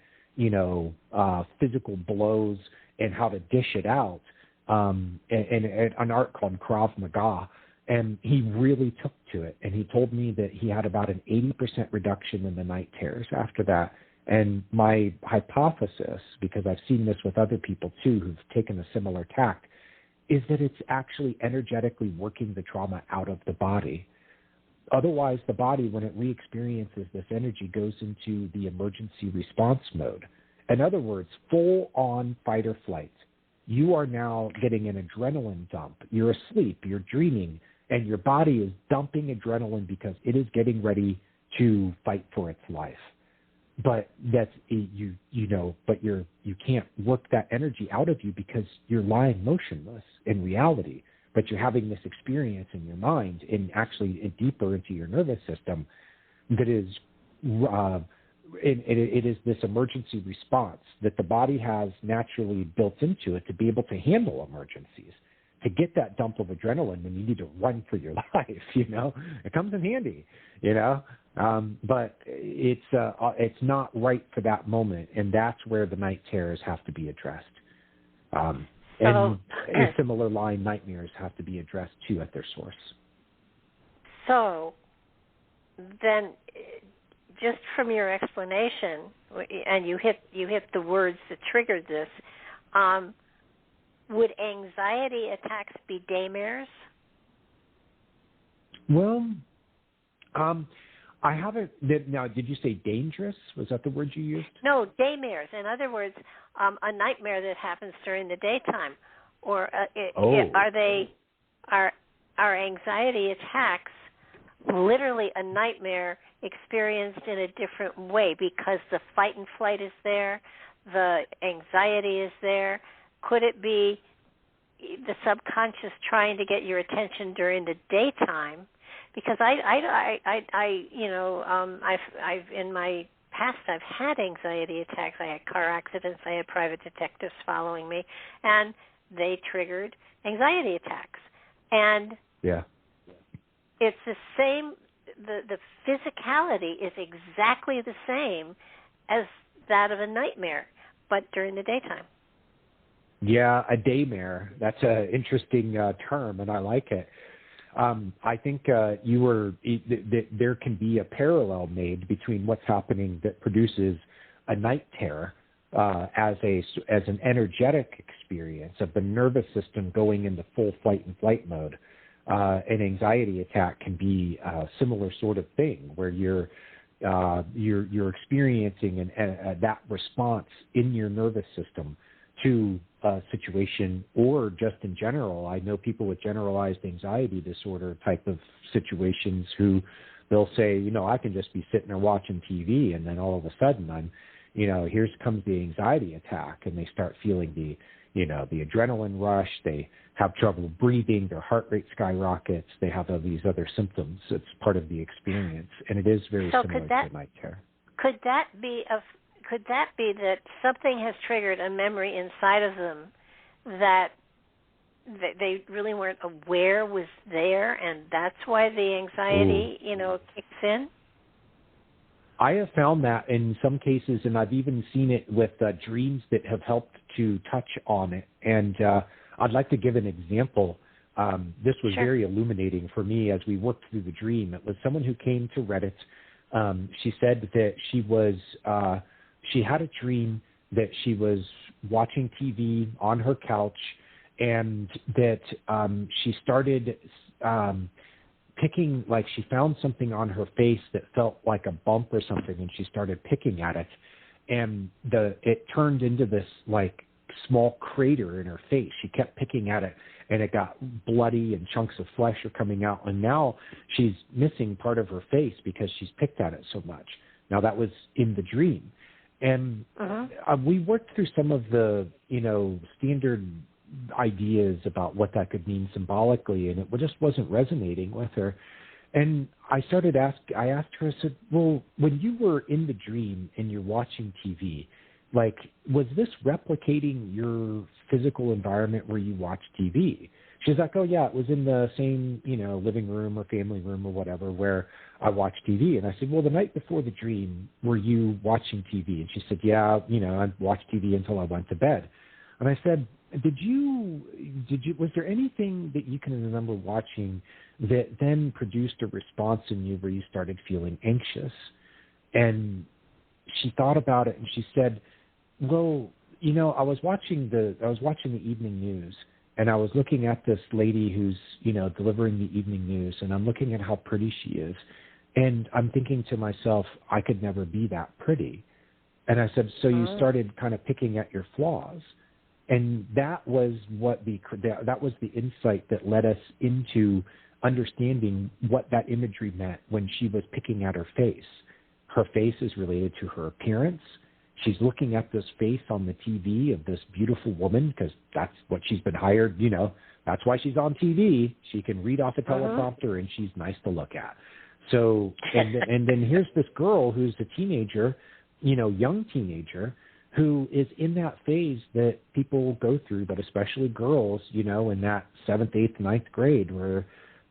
C: physical blows and how to dish it out. And an art called Krav Maga. And he really took to it. And he told me that he had about an 80% reduction in the night terrors after that. And my hypothesis, because I've seen this with other people too who've taken a similar tact, is that it's actually energetically working the trauma out of the body. Otherwise, the body, when it re-experiences this energy, goes into the emergency response mode. In other words, full-on fight or flight. You are now getting an adrenaline dump. You're asleep, you're dreaming, and your body is dumping adrenaline because it is getting ready to fight for its life. But that's you can't work that energy out of you because you're lying motionless in reality. But you're having this experience in your mind and actually deeper into your nervous system that is it is this emergency response that the body has naturally built into it to be able to handle emergencies, to get that dump of adrenaline when you need to run for your life. It comes in handy. But it's not right for that moment, and that's where the night terrors have to be addressed. And a similar line, nightmares have to be addressed too at their source.
B: So then, just from your explanation, and you hit the words that triggered this, would anxiety attacks be daymares?
C: Well, I haven't. Now, did you say dangerous? Was that the word you used?
B: No, daymares. In other words, a nightmare that happens during the daytime, or are anxiety attacks literally a nightmare experienced in a different way because the fight and flight is there, the anxiety is there? Could it be the subconscious trying to get your attention during the daytime? Because I've in my past I've had anxiety attacks. I had car accidents. I had private detectives following me, and they triggered anxiety attacks. And it's the same. The physicality is exactly the same as that of a nightmare, but during the daytime.
C: Yeah, a daymare. That's an interesting term, and I like it. I think there can be a parallel made between what's happening that produces a night terror as an energetic experience of the nervous system going into full fight and flight mode. An anxiety attack can be a similar sort of thing where you're experiencing that response in your nervous system to a situation, or just in general. I know people with generalized anxiety disorder type of situations who they'll say, I can just be sitting there watching TV, and then all of a sudden I'm, here comes the anxiety attack, and they start feeling the adrenaline rush. They have trouble breathing. Their heart rate skyrockets. They have all these other symptoms. It's part of the experience, and it is very similar to night terror.
B: Could that be that something has triggered a memory inside of them that they really weren't aware was there, and that's why the anxiety, kicks in?
C: I have found that in some cases, and I've even seen it with dreams that have helped to touch on it. And I'd like to give an example. This was very illuminating for me as we worked through the dream. It was someone who came to Reddit. She said that she had a dream that she was watching TV on her couch, and that she started picking, like she found something on her face that felt like a bump or something, and she started picking at it, and it turned into this like small crater in her face. She kept picking at it, and it got bloody, and chunks of flesh are coming out, and now she's missing part of her face because she's picked at it so much. Now that was in the dream. And we worked through some of the, standard ideas about what that could mean symbolically, and it just wasn't resonating with her. And I asked her, I said, well, when you were in the dream and you're watching TV, like, was this replicating your physical environment where you watch TV? She's like, oh, yeah, it was in the same, living room or family room or whatever where I watch TV. And I said, well, the night before the dream, were you watching TV? And she said, yeah, I watched TV until I went to bed. And I said, was there anything that you can remember watching that then produced a response in you where you started feeling anxious? And she thought about it, and she said, well, I was watching the evening news, and I was looking at this lady who's, delivering the evening news, and I'm looking at how pretty she is. And I'm thinking to myself, I could never be that pretty. And I said, so you started kind of picking at your flaws. And that was that was the insight that led us into understanding what that imagery meant when she was picking at her face. Her face is related to her appearance. She's looking at this face on the TV of this beautiful woman because that's what she's been hired, that's why she's on TV. She can read off a teleprompter and she's nice to look at. So, and then here's this girl who's a teenager, young teenager, who is in that phase that people go through, but especially girls, in that 7th, 8th, 9th grade where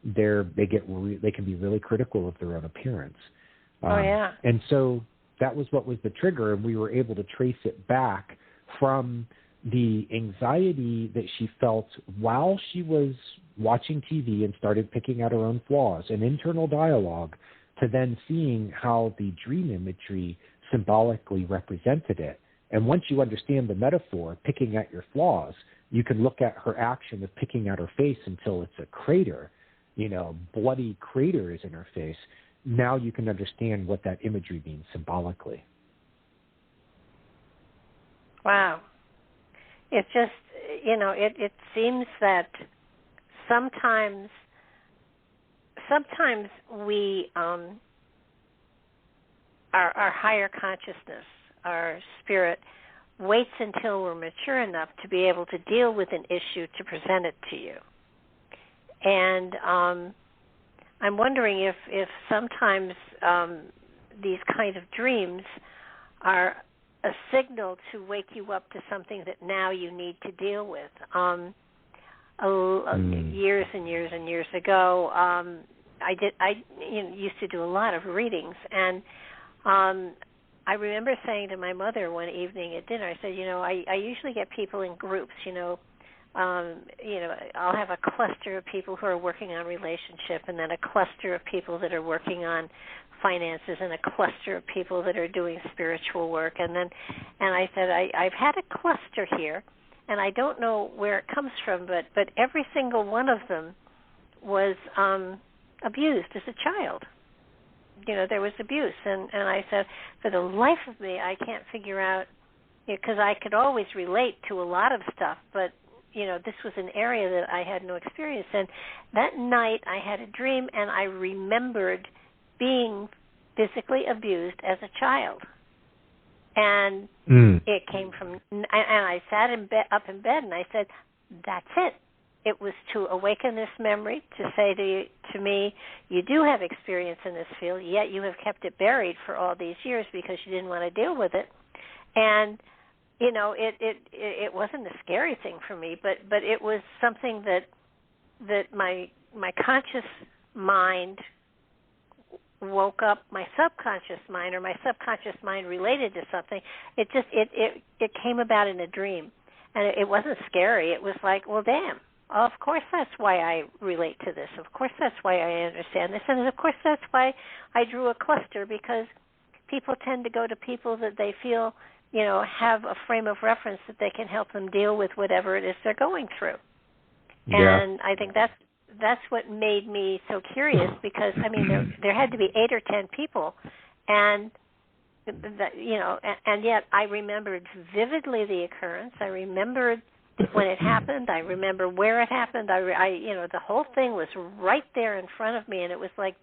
C: they can be really critical of their own appearance. And so that was what was the trigger, and we were able to trace it back from the anxiety that she felt while she was watching TV and started picking at her own flaws, an internal dialogue, to then seeing how the dream imagery symbolically represented it. And once you understand the metaphor, picking at your flaws, you can look at her action of picking at her face until it's a crater, bloody crater is in her face. Now you can understand what that imagery means symbolically. Wow.
B: It just, it seems that sometimes we, our higher consciousness, our spirit, waits until we're mature enough to be able to deal with an issue to present it to you. And I'm wondering if sometimes these kind of dreams are a signal to wake you up to something that now you need to deal with. Years and years and years ago, I used to do a lot of readings, and I remember saying to my mother one evening at dinner, I said, I usually get people in groups, I'll have a cluster of people who are working on relationship, and then a cluster of people that are working on finances, and a cluster of people that are doing spiritual work. And I said, I've had a cluster here, and I don't know where it comes from, but every single one of them was abused as a child. There was abuse. And I said, for the life of me, I can't figure out, because I could always relate to a lot of stuff, but, this was an area that I had no experience in. That night, I had a dream, and I remembered being physically abused as a child. And it came from, and I sat up in bed, and I said, that's it. It was to awaken this memory, to say to me, you do have experience in this field, yet you have kept it buried for all these years because you didn't want to deal with it. And, it wasn't a scary thing for me, but it was something that my conscious mind woke up my subconscious mind, or my subconscious mind related to something. It came about in a dream, and it wasn't scary. It was like, well, damn. Of course that's why I relate to this. Of course that's why I understand this. And of course that's why I drew a cluster, because people tend to go to people that they feel, have a frame of reference that they can help them deal with whatever it is they're going through.
C: Yeah.
B: And I think that's what made me so curious, because, there had to be 8 or 10 people, and and yet I remembered vividly the occurrence. I remembered when it happened. I remember where it happened. The whole thing was right there in front of me, and it was like,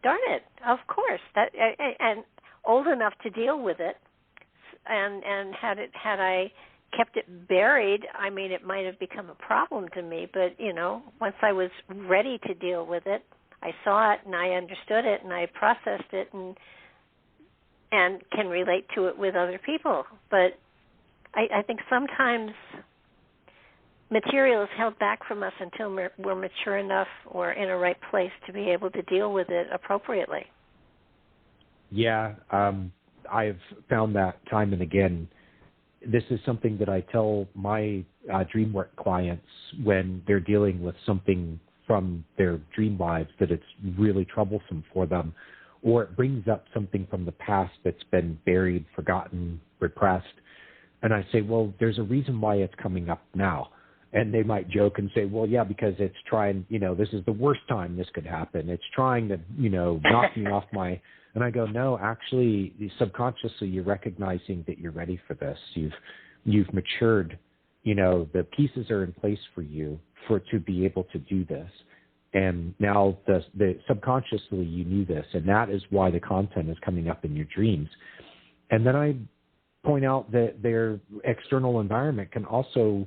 B: darn it, of course. And old enough to deal with it, and had I kept it buried, it might have become a problem to me. But once I was ready to deal with it, I saw it and I understood it and I processed it and can relate to it with other people. But I think sometimes material is held back from us until we're mature enough or in a right place to be able to deal with it appropriately.
C: Yeah, I've found that time and again. This is something that I tell my dream work clients when they're dealing with something from their dream lives that it's really troublesome for them, or it brings up something from the past that's been buried, forgotten, repressed. And I say, well, there's a reason why it's coming up now. And they might joke and say, well, yeah, because it's trying, this is the worst time this could happen. It's trying to, knock me off my... And I go, no, actually, subconsciously, you're recognizing that you're ready for this. You've matured. The pieces are in place for you to be able to do this. And now the subconsciously you knew this, and that is why the content is coming up in your dreams. And then I point out that their external environment can also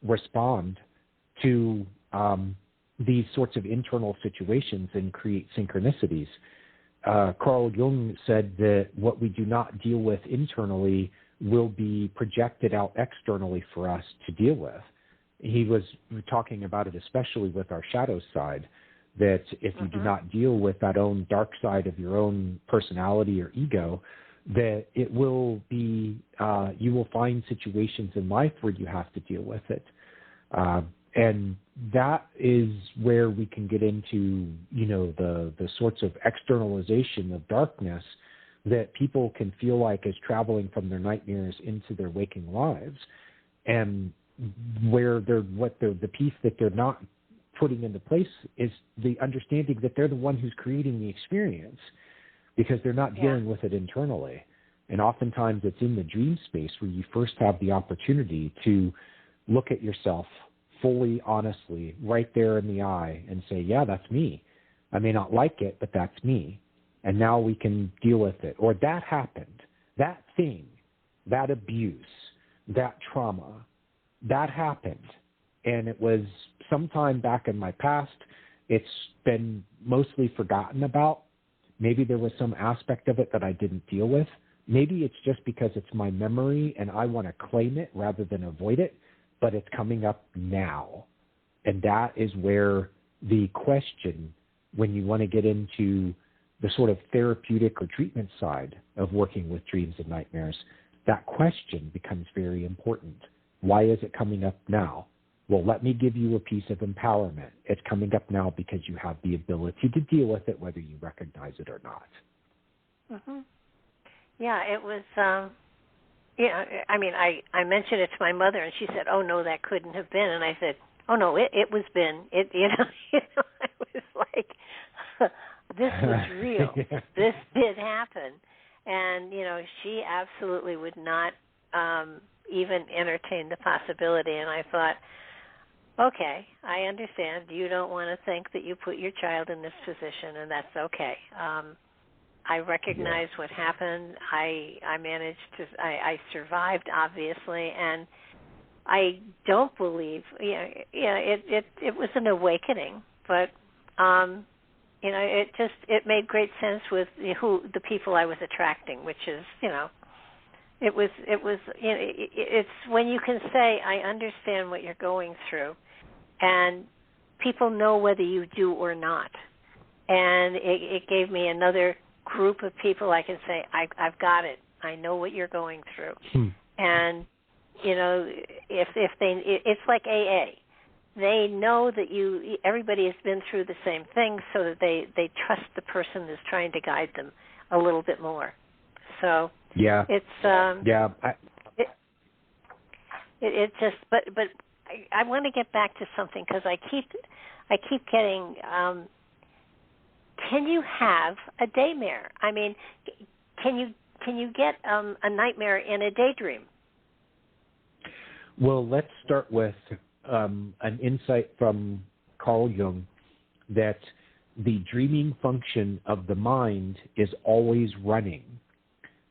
C: respond to these sorts of internal situations and create synchronicities. Carl Jung said that what we do not deal with internally will be projected out externally for us to deal with. He was talking about it especially with our shadow side, that if you do not deal with that own dark side of your own personality or ego, that it will be, you will find situations in life where you have to deal with it. And that is where we can get into, the sorts of externalization of darkness that people can feel like is traveling from their nightmares into their waking lives, and where the piece that they're not putting into place is the understanding that they're the one who's creating the experience, because they're not dealing with it internally. And oftentimes it's in the dream space where you first have the opportunity to look at yourself fully, honestly, right there in the eye and say, yeah, that's me. I may not like it, but that's me. And now we can deal with it. Or that happened, that thing, that abuse, that trauma, that happened. And it was sometime back in my past. It's been mostly forgotten about. Maybe there was some aspect of it that I didn't deal with. Maybe it's just because it's my memory and I want to claim it rather than avoid it, but it's coming up now. And that is where the question, when you want to get into the sort of therapeutic or treatment side of working with dreams and nightmares, that question becomes very important. Why is it coming up now? Well, let me give you a piece of empowerment. It's coming up now because you have the ability to deal with it, whether you recognize it or not.
B: Mm-hmm. Yeah, it was, I mean, I mentioned it to my mother, and she said, oh, no, that couldn't have been. And I said, oh, no, it was been. I was like, this was real.
C: Yeah.
B: This did happen. And, she absolutely would not even entertain the possibility. And I thought, okay, I understand. You don't want to think that you put your child in this position, and that's okay. I recognize what happened. I managed to. I survived, obviously, and I don't believe. It was an awakening, but it made great sense with the people I was attracting, which is it's when you can say, I understand what you're going through, and people know whether you do or not, and it gave me another group of people I can say, I've got it. I know what you're going through. And, it's like AA. They know that everybody has been through the same thing, so that they trust the person that's trying to guide them a little bit more. So
C: yeah,
B: it's it just but I want to get back to something, because I keep getting. Can you have a daymare? I mean, can you get a nightmare in a daydream?
C: Well, let's start with an insight from Carl Jung that the dreaming function of the mind is always running.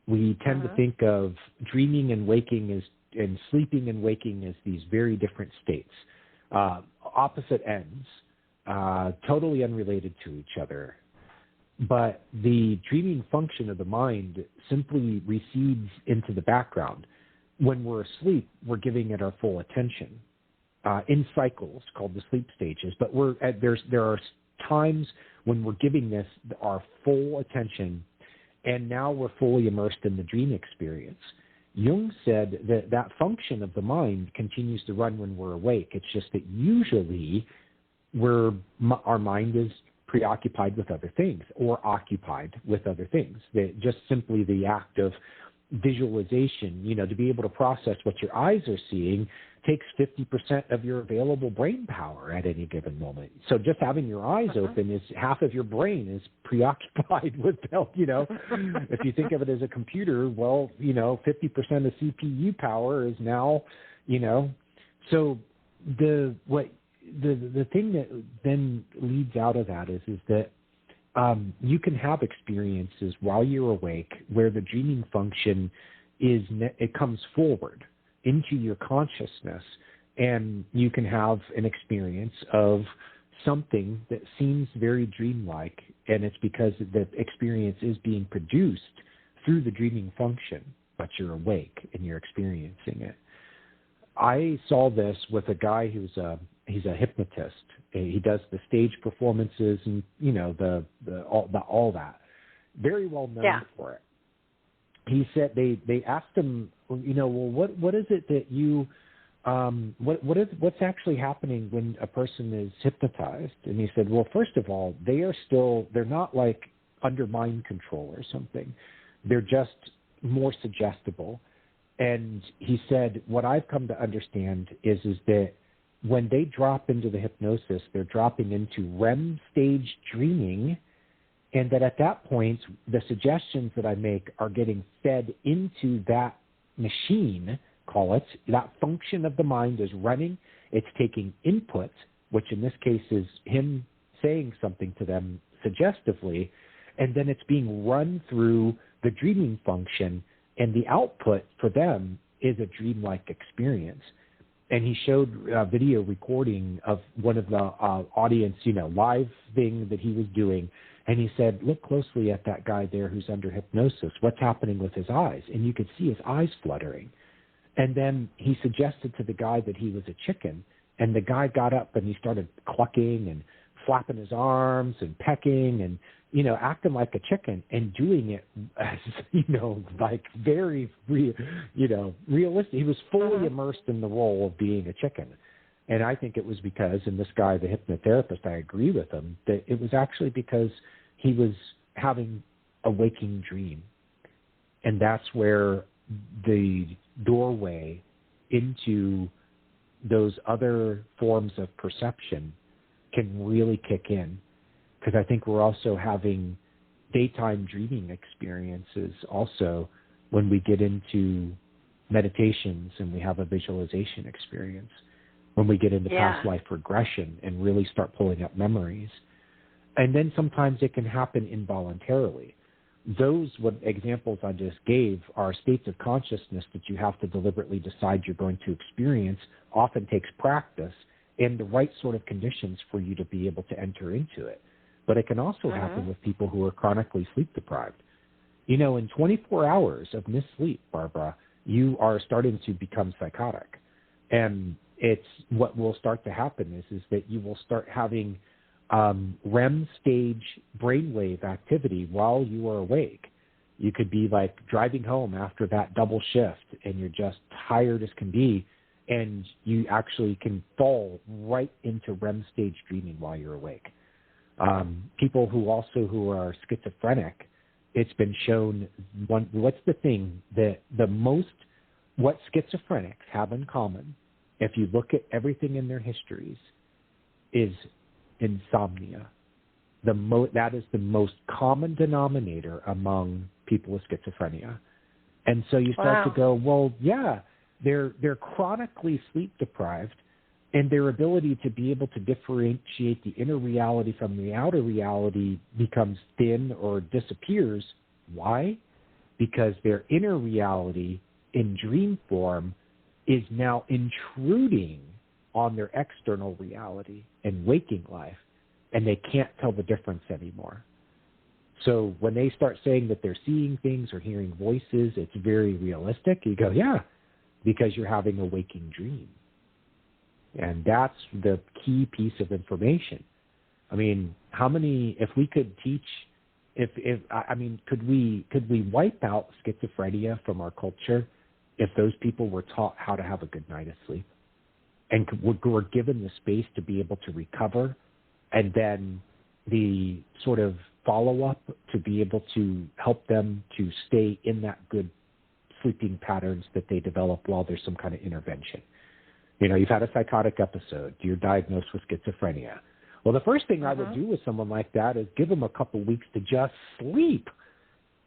C: We tend to think of dreaming and waking and sleeping and waking as these very different states, opposite ends, totally unrelated to each other. But the dreaming function of the mind simply recedes into the background. When we're asleep, we're giving it our full attention in cycles called the sleep stages. But there are times when we're giving this our full attention, and now we're fully immersed in the dream experience. Jung said that function of the mind continues to run when we're awake. It's just that usually our mind is preoccupied with other things or occupied with other things. Just simply the act of visualization, to be able to process what your eyes are seeing takes 50% of your available brain power at any given moment. So just having your eyes open is half of your brain is preoccupied with, if you think of it as a computer, 50% of CPU power is now, so the thing that then leads out of that is that you can have experiences while you're awake where the dreaming function it comes forward into your consciousness, and you can have an experience of something that seems very dreamlike, and it's because the experience is being produced through the dreaming function, but you're awake and you're experiencing it. I saw this with a guy he's a hypnotist. He does the stage performances and all that. Very well known for it. He said they asked him, what is it that you what's actually happening when a person is hypnotized? And he said, well, first of all, they're not like under mind control or something. They're just more suggestible. And he said, what I've come to understand is that when they drop into the hypnosis, they're dropping into REM stage dreaming, and that at that point, the suggestions that I make are getting fed into that machine, call it, that function of the mind is running. It's taking input, which in this case is him saying something to them suggestively, and then it's being run through the dreaming function, and the output for them is a dreamlike experience. And he showed a video recording of one of the audience, live thing that he was doing. And he said, look closely at that guy there who's under hypnosis. What's happening with his eyes? And you could see his eyes fluttering. And then he suggested to the guy that he was a chicken. And the guy got up and he started clucking and flapping his arms and pecking and, acting like a chicken and doing it as, like very, realistic. He was fully immersed in the role of being a chicken. And I think it was because, and this guy, the hypnotherapist, I agree with him, that it was actually because he was having a waking dream. And that's where the doorway into those other forms of perception can really kick in. Because I think we're also having daytime dreaming experiences also when we get into meditations and we have a visualization experience, when we get into past life regression and really start pulling up memories. And then sometimes it can happen involuntarily. Those examples I just gave are states of consciousness that you have to deliberately decide you're going to experience, often takes practice and the right sort of conditions for you to be able to enter into it. But it can also happen with people who are chronically sleep deprived. You know, in 24 hours of missed sleep, Barbara, you are starting to become psychotic. And it's what will start to happen is that you will start having REM stage brainwave activity while you are awake. You could be like driving home after that double shift and you're just tired as can be, and you actually can fall right into REM stage dreaming while you're awake. People who are schizophrenic, it's been shown what's the thing that what schizophrenics have in common, if you look at everything in their histories, is insomnia. That is the most common denominator among people with schizophrenia. And so you start to go, well, yeah, they're chronically sleep deprived, and their ability to be able to differentiate the inner reality from the outer reality becomes thin or disappears. Why? Because their inner reality in dream form is now intruding on their external reality in waking life, and they can't tell the difference anymore. So when they start saying that they're seeing things or hearing voices, it's very realistic. You go, yeah, because you're having a waking dream. And that's the key piece of information. I mean, if we could teach, could we wipe out schizophrenia from our culture if those people were taught how to have a good night of sleep and were given the space to be able to recover, and then the sort of follow-up to be able to help them to stay in that good sleeping patterns that they develop while there's some kind of intervention. You know, you've had a psychotic episode. You're diagnosed with schizophrenia. Well, the first thing I would do with someone like that is give them a couple weeks to just sleep.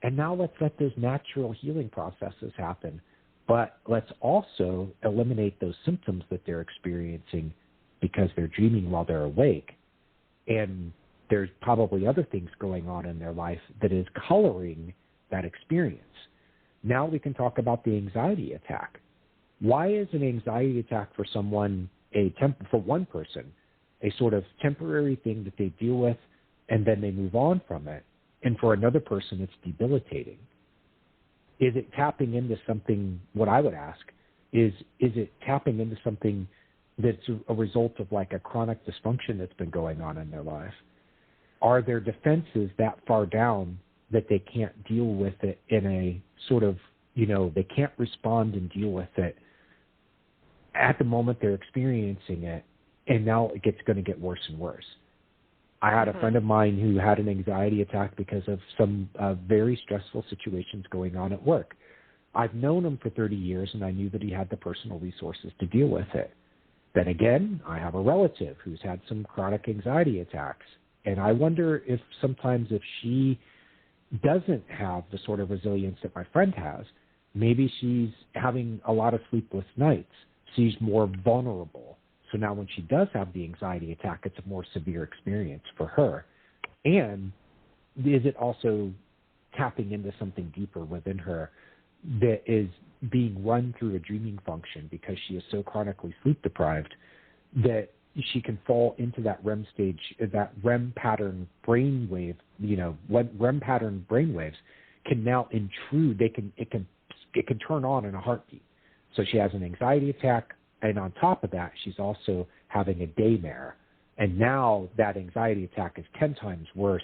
C: And now let's let those natural healing processes happen. But let's also eliminate those symptoms that they're experiencing because they're dreaming while they're awake. And there's probably other things going on in their life that is coloring that experience. Now we can talk about the anxiety attack. Why is an anxiety attack for someone, for one person, a sort of temporary thing that they deal with and then they move on from it, and for another person it's debilitating? Is it tapping into something, what I would ask, is it tapping into something that's a result of like a chronic dysfunction that's been going on in their life? Are their defenses that far down that they can't deal with it in a sort of, they can't respond and deal with it at the moment they're experiencing it, and now it's going to get worse and worse? I had a friend of mine who had an anxiety attack because of some very stressful situations going on at work. I've known him for 30 years, and I knew that he had the personal resources to deal with it. Then again, I have a relative who's had some chronic anxiety attacks, and I wonder if sometimes if she doesn't have the sort of resilience that my friend has, maybe she's having a lot of sleepless nights. She's more vulnerable. So now when she does have the anxiety attack, it's a more severe experience for her. And is it also tapping into something deeper within her that is being run through a dreaming function because she is so chronically sleep deprived that she can fall into that REM stage, that REM pattern brainwave, REM pattern brainwaves can now intrude. It can turn on in a heartbeat. So she has an anxiety attack, and on top of that, she's also having a daymare. And now that anxiety attack is 10 times worse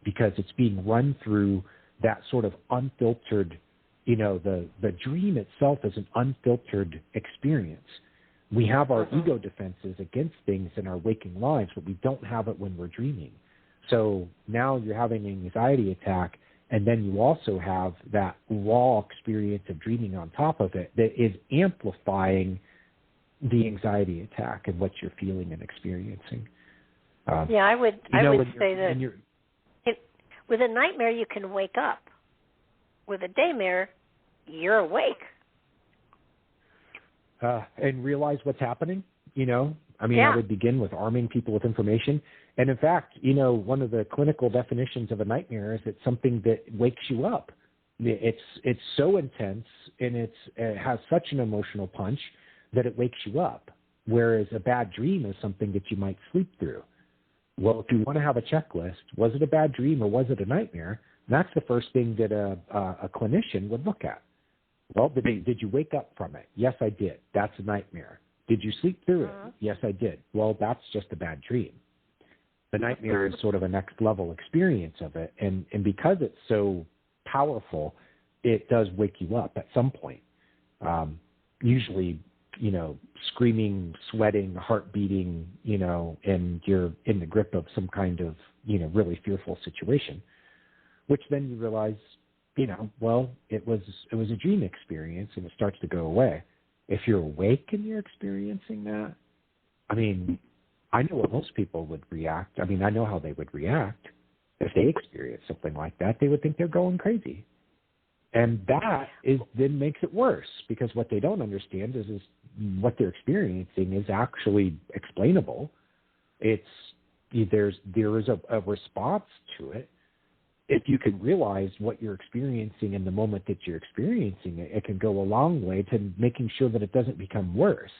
C: because it's being run through that sort of unfiltered, the dream itself is an unfiltered experience. We have our ego defenses against things in our waking lives, but we don't have it when we're dreaming. So now you're having an anxiety attack, and then you also have that raw experience of dreaming on top of it that is amplifying the anxiety attack and what you're feeling and experiencing.
B: I would say that with a nightmare you can wake up. With a daymare, you're awake.
C: And realize what's happening, I would begin with arming people with information. And in fact, one of the clinical definitions of a nightmare is it's something that wakes you up. It's so intense and it has such an emotional punch that it wakes you up. Whereas a bad dream is something that you might sleep through. Well, if you want to have a checklist, was it a bad dream or was it a nightmare? That's the first thing that a clinician would look at. Well, did you wake up from it? Yes, I did. That's a nightmare. Did you sleep through it? Yes, I did. Well, that's just a bad dream. The nightmare is sort of a next level experience of it. And because it's so powerful, it does wake you up at some point. Usually, screaming, sweating, heart beating, and you're in the grip of some kind of, really fearful situation, which then you realize, it was a dream experience and it starts to go away. If you're awake and you're experiencing that, I know what most people would react. I know how they would react. If they experience something like that, they would think they're going crazy. And that then makes it worse, because what they don't understand is what they're experiencing is actually explainable. There is a response to it. If you can realize what you're experiencing in the moment that you're experiencing it, it can go a long way to making sure that it doesn't become worse.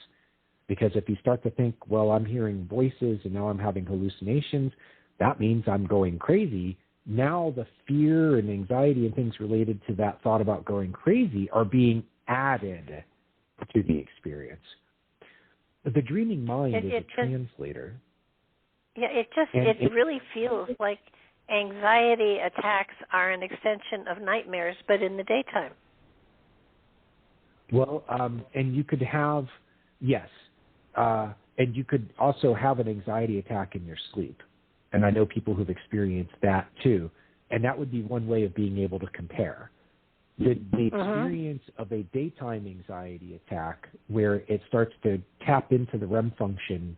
C: Because if you start to think, well, I'm hearing voices and now I'm having hallucinations, that means I'm going crazy. Now the fear and anxiety and things related to that thought about going crazy are being added to the experience. The dreaming mind is a translator.
B: Yeah, it really feels like anxiety attacks are an extension of nightmares, but in the daytime.
C: Well, and you could have, yes, and you could also have an anxiety attack in your sleep. And I know people who've experienced that too. And that would be one way of being able to compare. The experience of a daytime anxiety attack where it starts to tap into the REM function,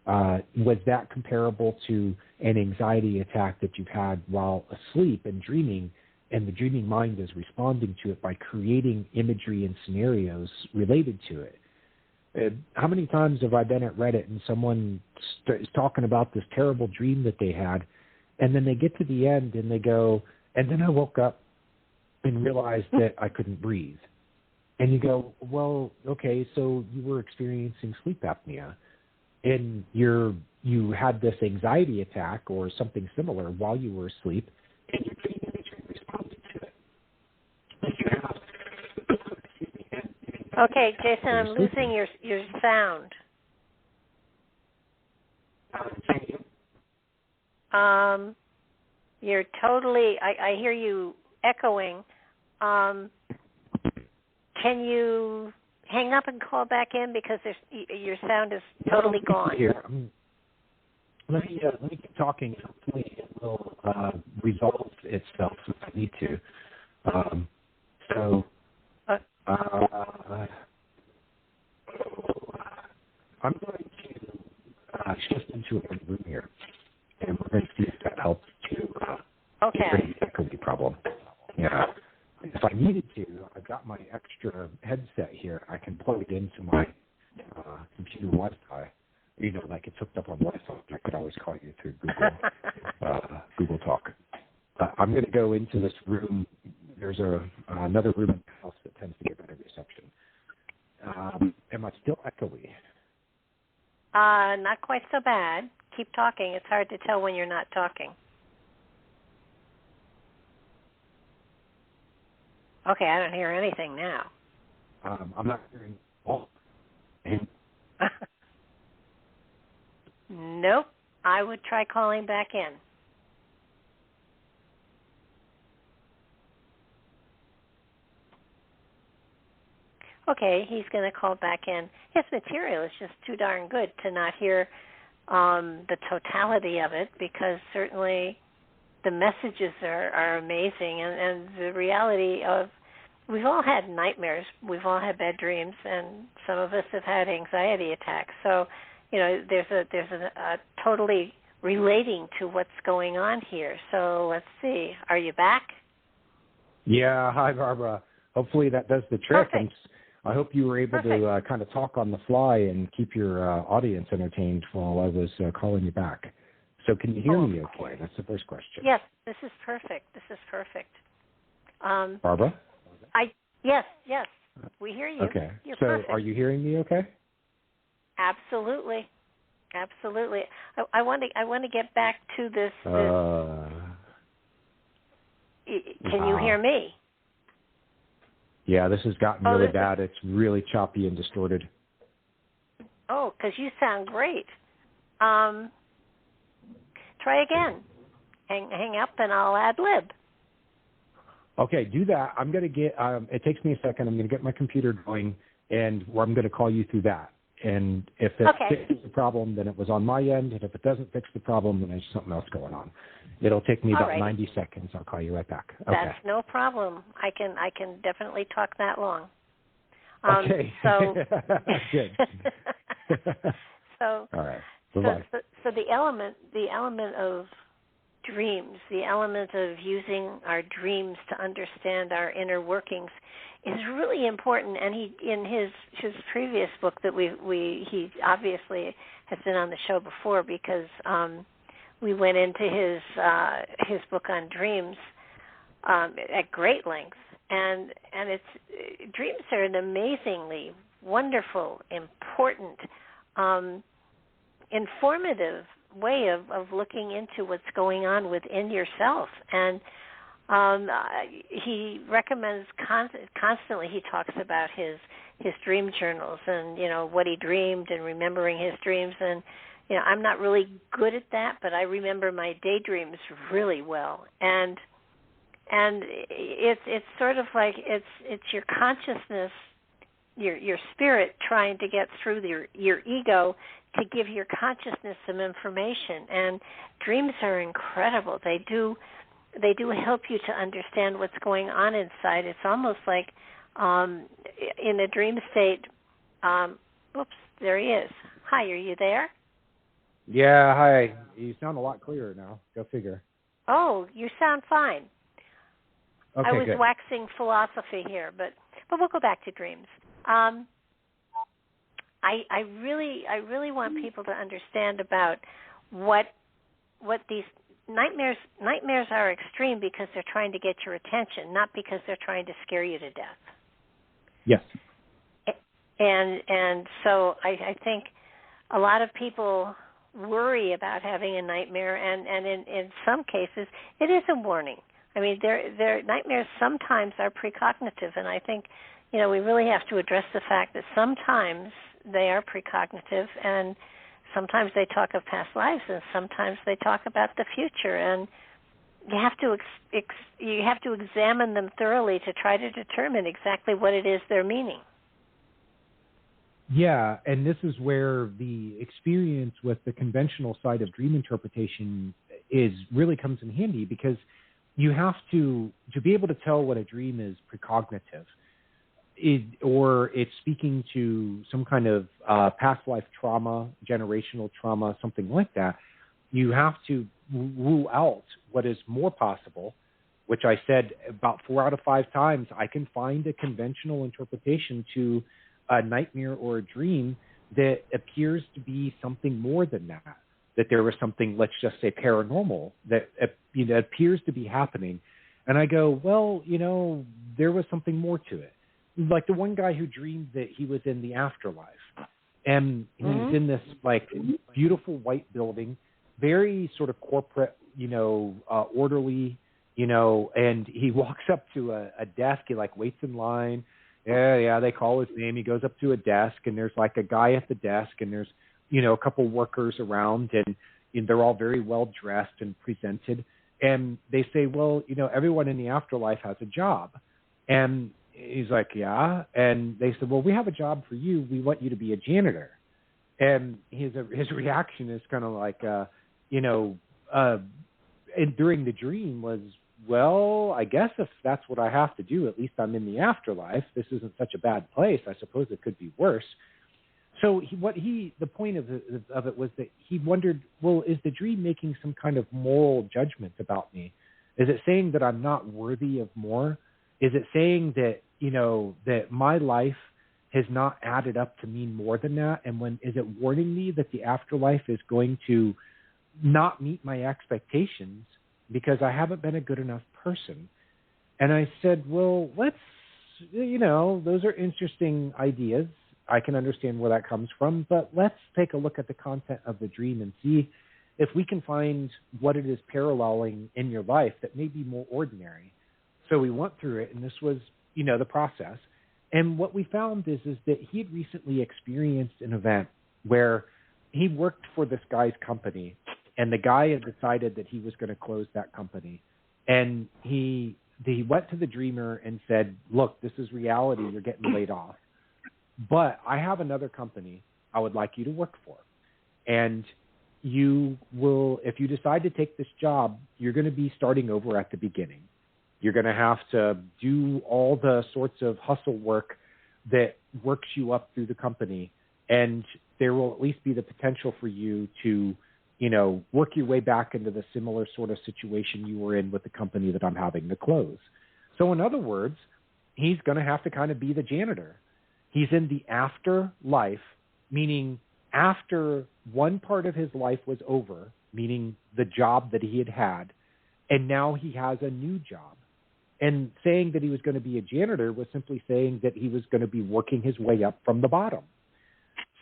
C: was that comparable to an anxiety attack that you've had while asleep and dreaming, and the dreaming mind is responding to it by creating imagery and scenarios related to it? How many times have I been at Reddit and someone is talking about this terrible dream that they had, and then they get to the end and they go, and then I woke up and realized that I couldn't breathe. And you go, well, okay, so you were experiencing sleep apnea, and you had this anxiety attack or something similar while you were asleep, and your dream imagery responded to it.
B: Okay, Jason, I'm losing your sound. You're totally, I hear you echoing. Can you hang up and call back in, because your sound is totally gone?
C: Here, let me keep talking. Hopefully it will resolve itself if I need to. I'm going to shift into a room here, and we're going to see if that helps to
B: okay.
C: the echoey problem. Yeah. If I needed to, I've got my extra headset here. I can plug it into my computer Wi-Fi. Like it's hooked up on Wi-Fi. I could always call you through Google Talk. I'm going to go into this room. There's another room in the house that tends to get better reception. Am I still echoey?
B: Not quite so bad. Keep talking. It's hard to tell when you're not talking. Okay, I don't hear anything now.
C: I'm not hearing all.
B: Nope. I would try calling back in. okay, he's going to call back in. His material is just too darn good to not hear the totality of it, because certainly the messages are amazing, and the reality of, we've all had nightmares, we've all had bad dreams, and some of us have had anxiety attacks. So, there's a totally relating to what's going on here. So let's see. Are you back?
C: Yeah. Hi, Barbara. Hopefully that does the trick.
B: Perfect.
C: I hope you were able to kind of talk on the fly and keep your audience entertained while I was calling you back. So can you hear me okay? That's the first question.
B: Yes, this is perfect.
C: Barbara?
B: Yes, we hear you.
C: Okay.
B: You're
C: so
B: perfect.
C: Are you hearing me okay?
B: Absolutely. I want to get back to this. Can you hear me?
C: Yeah, this has gotten really bad. It's really choppy and distorted.
B: Oh, because you sound great. Try again. Hang up, and I'll ad-lib.
C: Okay, do that. I'm going to get, it takes me a second. I'm going to get my computer going, and I'm going to call you through that. And if it fixes the problem, then it was on my end. And if it doesn't fix the problem, then there's something else going on. It'll take me about 90 seconds. I'll call you right back. Okay.
B: That's no problem. I can definitely talk that long.
C: Okay.
B: So
C: good.
B: So
C: all right. Bye-bye.
B: So the element of dreams, the element of using our dreams to understand our inner workings, is really important. And he, in his previous book that he obviously has been on the show before, because we went into his book on dreams at great length, and dreams are an amazingly wonderful, important, informative way of looking into what's going on within yourself. And he recommends constantly. He talks about his dream journals and what he dreamed and remembering his dreams. And I'm not really good at that, but I remember my daydreams really well. And it's sort of like it's your consciousness, your spirit trying to get through your ego to give your consciousness some information. And dreams are incredible. They do help you to understand what's going on inside. It's almost like in a dream state. Oops, there he is. Hi, are you there?
C: Yeah, hi. You sound a lot clearer now. Go figure.
B: Oh, you sound fine.
C: Okay,
B: I was
C: good.
B: waxing philosophy here, but we'll go back to dreams. I really want people to understand about what these nightmares are extreme, because they're trying to get your attention, not because they're trying to scare you to death.
C: Yes.
B: And so I think a lot of people worry about having a nightmare, and in some cases it is a warning. I mean, their nightmares sometimes are precognitive, and I think we really have to address the fact that sometimes they are precognitive, and sometimes they talk of past lives, and sometimes they talk about the future, and you have to examine them thoroughly to try to determine exactly what it is they're meaning.
C: Yeah, and this is where the experience with the conventional side of dream interpretation really comes in handy, because you have to be able to tell what a dream is precognitive, or it's speaking to some kind of past life trauma, generational trauma, something like that. You have to rule out what is more possible, which I said about 4 out of 5 times. I can find a conventional interpretation to a nightmare or a dream that appears to be something more than that there was something, let's just say, paranormal that appears to be happening. And I go, well, there was something more to it. Like the one guy who dreamed that he was in the afterlife, and he was in this beautiful white building, very sort of corporate, orderly, and he walks up to a desk. He waits in line. Yeah, they call his name. He goes up to a desk, and there's a guy at the desk, and there's, a couple workers around, and they're all very well dressed and presented. And they say, well, everyone in the afterlife has a job. And he's like, yeah. And they said, well, we have a job for you. We want you to be a janitor. And his reaction is kind of like, and during the dream was, well, I guess if that's what I have to do, at least I'm in the afterlife. This isn't such a bad place. I suppose it could be worse. So the point of it was that he wondered, well, is the dream making some kind of moral judgment about me? Is it saying that I'm not worthy of more? Is it saying that, that my life has not added up to mean more than that? And is it warning me that the afterlife is going to not meet my expectations because I haven't been a good enough person? And I said, well, let's, those are interesting ideas. I can understand where that comes from, but let's take a look at the content of the dream and see if we can find what it is paralleling in your life that may be more ordinary. So we went through it, and this was, the process. And what we found is that he had recently experienced an event where he worked for this guy's company, and the guy had decided that he was going to close that company. And he went to the dreamer and said, look, this is reality. You're getting laid off. But I have another company I would like you to work for. And you will, if you decide to take this job, you're going to be starting over at the beginning. You're going to have to do all the sorts of hustle work that works you up through the company. And there will at least be the potential for you to, work your way back into the similar sort of situation you were in with the company that I'm having to close. So in other words, he's going to have to kind of be the janitor. He's in the afterlife, meaning after one part of his life was over, meaning the job that he had, and now he has a new job. And saying that he was going to be a janitor was simply saying that he was going to be working his way up from the bottom.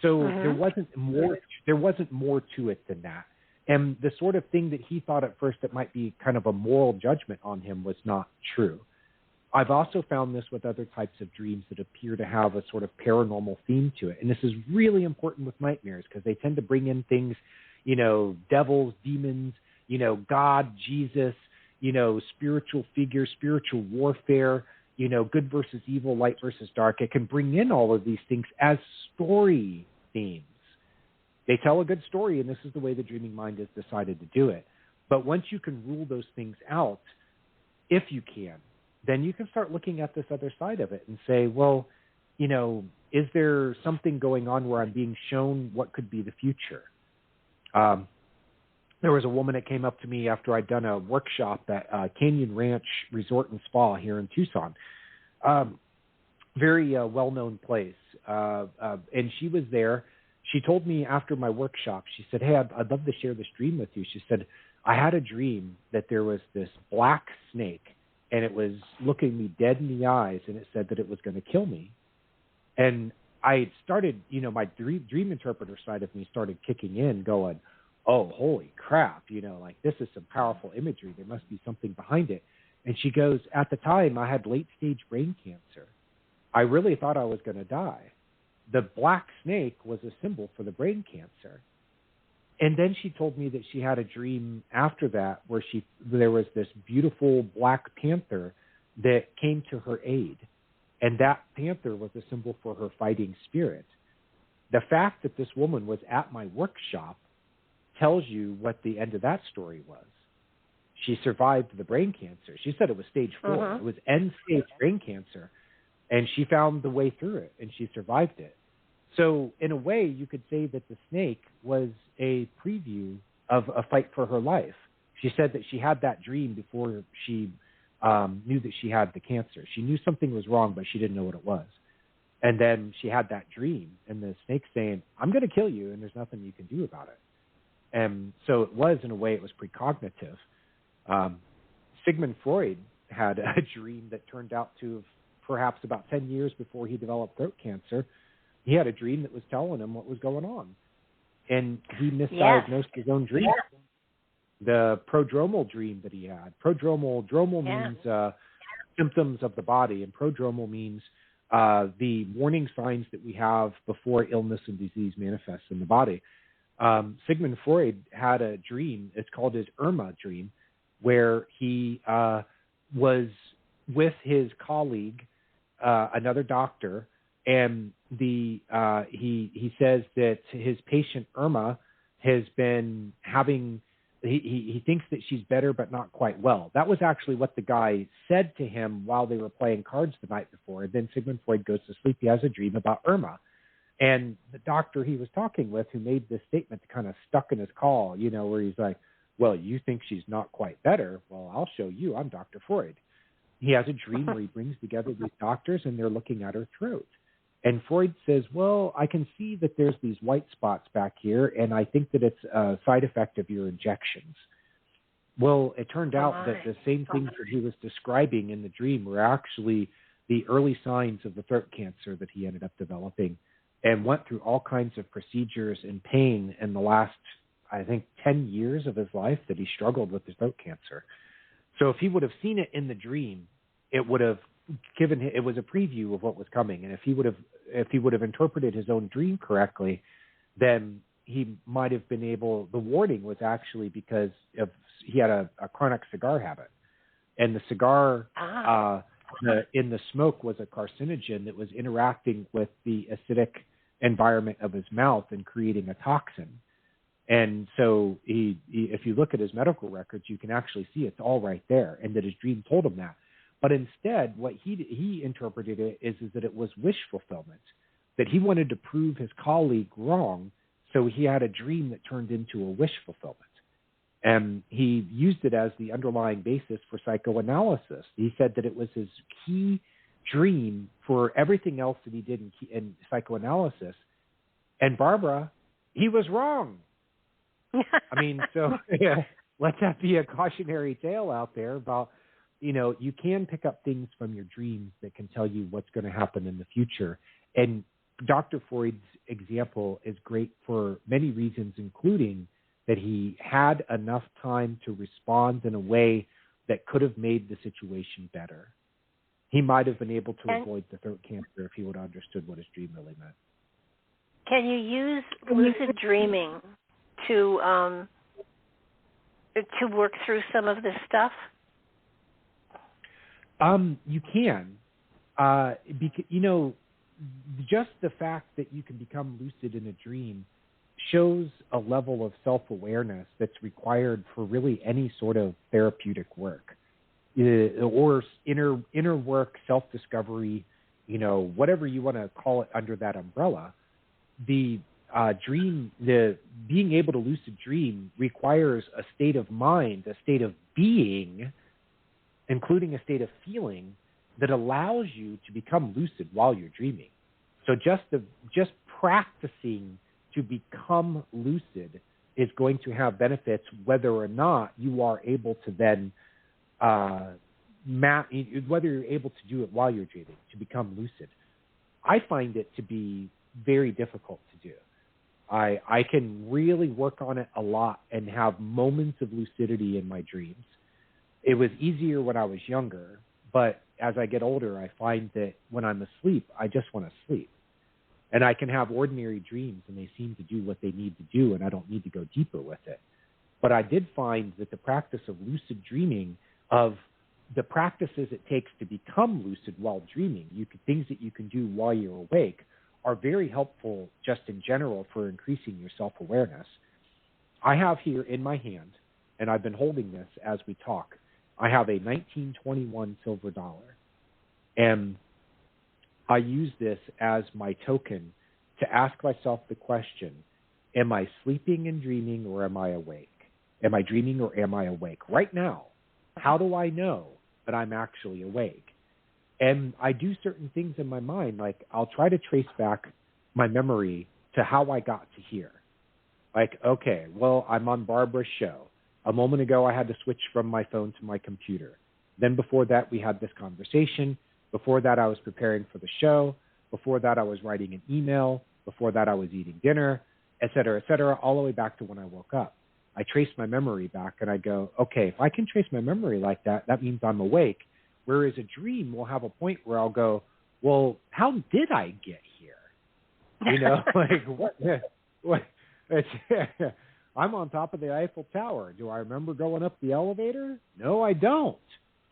C: So there wasn't more to it than that. And the sort of thing that he thought at first that might be kind of a moral judgment on him was not true. I've also found this with other types of dreams that appear to have a sort of paranormal theme to it. And this is really important with nightmares because they tend to bring in things, devils, demons, God, Jesus, spiritual figures, spiritual warfare, good versus evil, light versus dark. It can bring in all of these things as story themes. They tell a good story, and this is the way the dreaming mind has decided to do it. But once you can rule those things out, if you can, then you can start looking at this other side of it and say, well, is there something going on where I'm being shown what could be the future? There was a woman that came up to me after I'd done a workshop at Canyon Ranch Resort and Spa here in Tucson. Very well-known place. And she was there. She told me after my workshop, she said, hey, I'd love to share this dream with you. She said, I had a dream that there was this black snake, and it was looking me dead in the eyes, and it said that it was going to kill me. And I started, my dream interpreter side of me started kicking in, going, oh, holy crap, this is some powerful imagery. There must be something behind it. And she goes, at the time, I had late-stage brain cancer. I really thought I was going to die. The black snake was a symbol for the brain cancer. And then she told me that she had a dream after that where there was this beautiful black panther that came to her aid. And that panther was a symbol for her fighting spirit. The fact that this woman was at my workshop tells you what the end of that story was. She survived the brain cancer. She said it was stage 4. It was end-stage brain cancer. And she found the way through it, and she survived it. So in a way, you could say that the snake was a preview of a fight for her life. She said that she had that dream before she knew that she had the cancer. She knew something was wrong, but she didn't know what it was. And then she had that dream, and the snake saying, I'm going to kill you, and there's nothing you can do about it. And so it was, in a way, it was precognitive. Sigmund Freud had a dream that turned out to have perhaps about 10 years before he developed throat cancer. He had a dream that was telling him what was going on. And he misdiagnosed his own dream. The prodromal dream that he had. Dromal means symptoms of the body, and prodromal means the warning signs that we have before illness and disease manifests in the body. Sigmund Freud had a dream. It's called his Irma dream, where he was with his colleague another doctor, and he says that his patient Irma has been having. He thinks that she's better, but not quite well. That was actually what the guy said to him while they were playing cards the night before. And then Sigmund Freud goes to sleep. He has a dream about Irma. And the doctor he was talking with, who made this statement, kind of stuck in his call, where he's like, well, you think she's not quite better? Well, I'll show you. I'm Dr. Freud. He has a dream where he brings together these doctors, and they're looking at her throat. And Freud says, well, I can see that there's these white spots back here, and I think that it's a side effect of your injections. Well, it turned out that the same things that he was describing in the dream were actually the early signs of the throat cancer that he ended up developing, and went through all kinds of procedures and pain in the last, I think, 10 years of his life that he struggled with his throat cancer. So if he would have seen it in the dream, it would have given him, it was a preview of what was coming. And if he would have interpreted his own dream correctly, then he might have been able, the warning was actually because he had a chronic cigar habit. And the cigar in the smoke was a carcinogen that was interacting with the acidic environment of his mouth and creating a toxin. And so if you look at his medical records, you can actually see it's all right there, and that his dream told him that. But instead, what he interpreted it is that it was wish fulfillment, that he wanted to prove his colleague wrong, so he had a dream that turned into a wish fulfillment. And he used it as the underlying basis for psychoanalysis. He said that it was his key dream for everything else that he did in psychoanalysis. And Barbara, he was wrong. I mean, so let that be a cautionary tale out there about, you can pick up things from your dreams that can tell you what's going to happen in the future. And Dr. Freud's example is great for many reasons, including that he had enough time to respond in a way that could have made the situation better. He might have been able to avoid the throat cancer if he would have understood what his dream really meant.
B: Can you use lucid dreaming to work through some of this stuff?
C: You can. Because, just the fact that you can become lucid in a dream shows a level of self-awareness that's required for really any sort of therapeutic work, or inner work, self-discovery, whatever you want to call it under that umbrella. The being able to lucid dream requires a state of mind, a state of being, including a state of feeling that allows you to become lucid while you're dreaming. So just practicing to become lucid is going to have benefits whether or not you are able to then whether you're able to do it while you're dreaming, to become lucid. I find it to be very difficult to do. I can really work on it a lot and have moments of lucidity in my dreams. It was easier when I was younger, but as I get older, I find that when I'm asleep, I just want to sleep. And I can have ordinary dreams, and they seem to do what they need to do, and I don't need to go deeper with it. But I did find that the practice of lucid dreaming, of the practices it takes to become lucid while dreaming, things that you can do while you're awake, are very helpful just in general for increasing your self-awareness. I have here in my hand, and I've been holding this as we talk, I have a 1921 silver dollar. And I use this as my token to ask myself the question, am I sleeping and dreaming, or am I awake? Am I dreaming or am I awake? Right now, how do I know that I'm actually awake? And I do certain things in my mind, like I'll try to trace back my memory to how I got to here. Like, okay, well, I'm on Barbara's show. A moment ago, I had to switch from my phone to my computer. Then before that, we had this conversation. Before that, I was preparing for the show. Before that, I was writing an email. Before that, I was eating dinner, et cetera, all the way back to when I woke up. I trace my memory back, and I go, okay, if I can trace my memory like that, that means I'm awake. Whereas a dream will have a point where I'll go, well, how did I get here? What? I'm on top of the Eiffel Tower. Do I remember going up the elevator? No, I don't.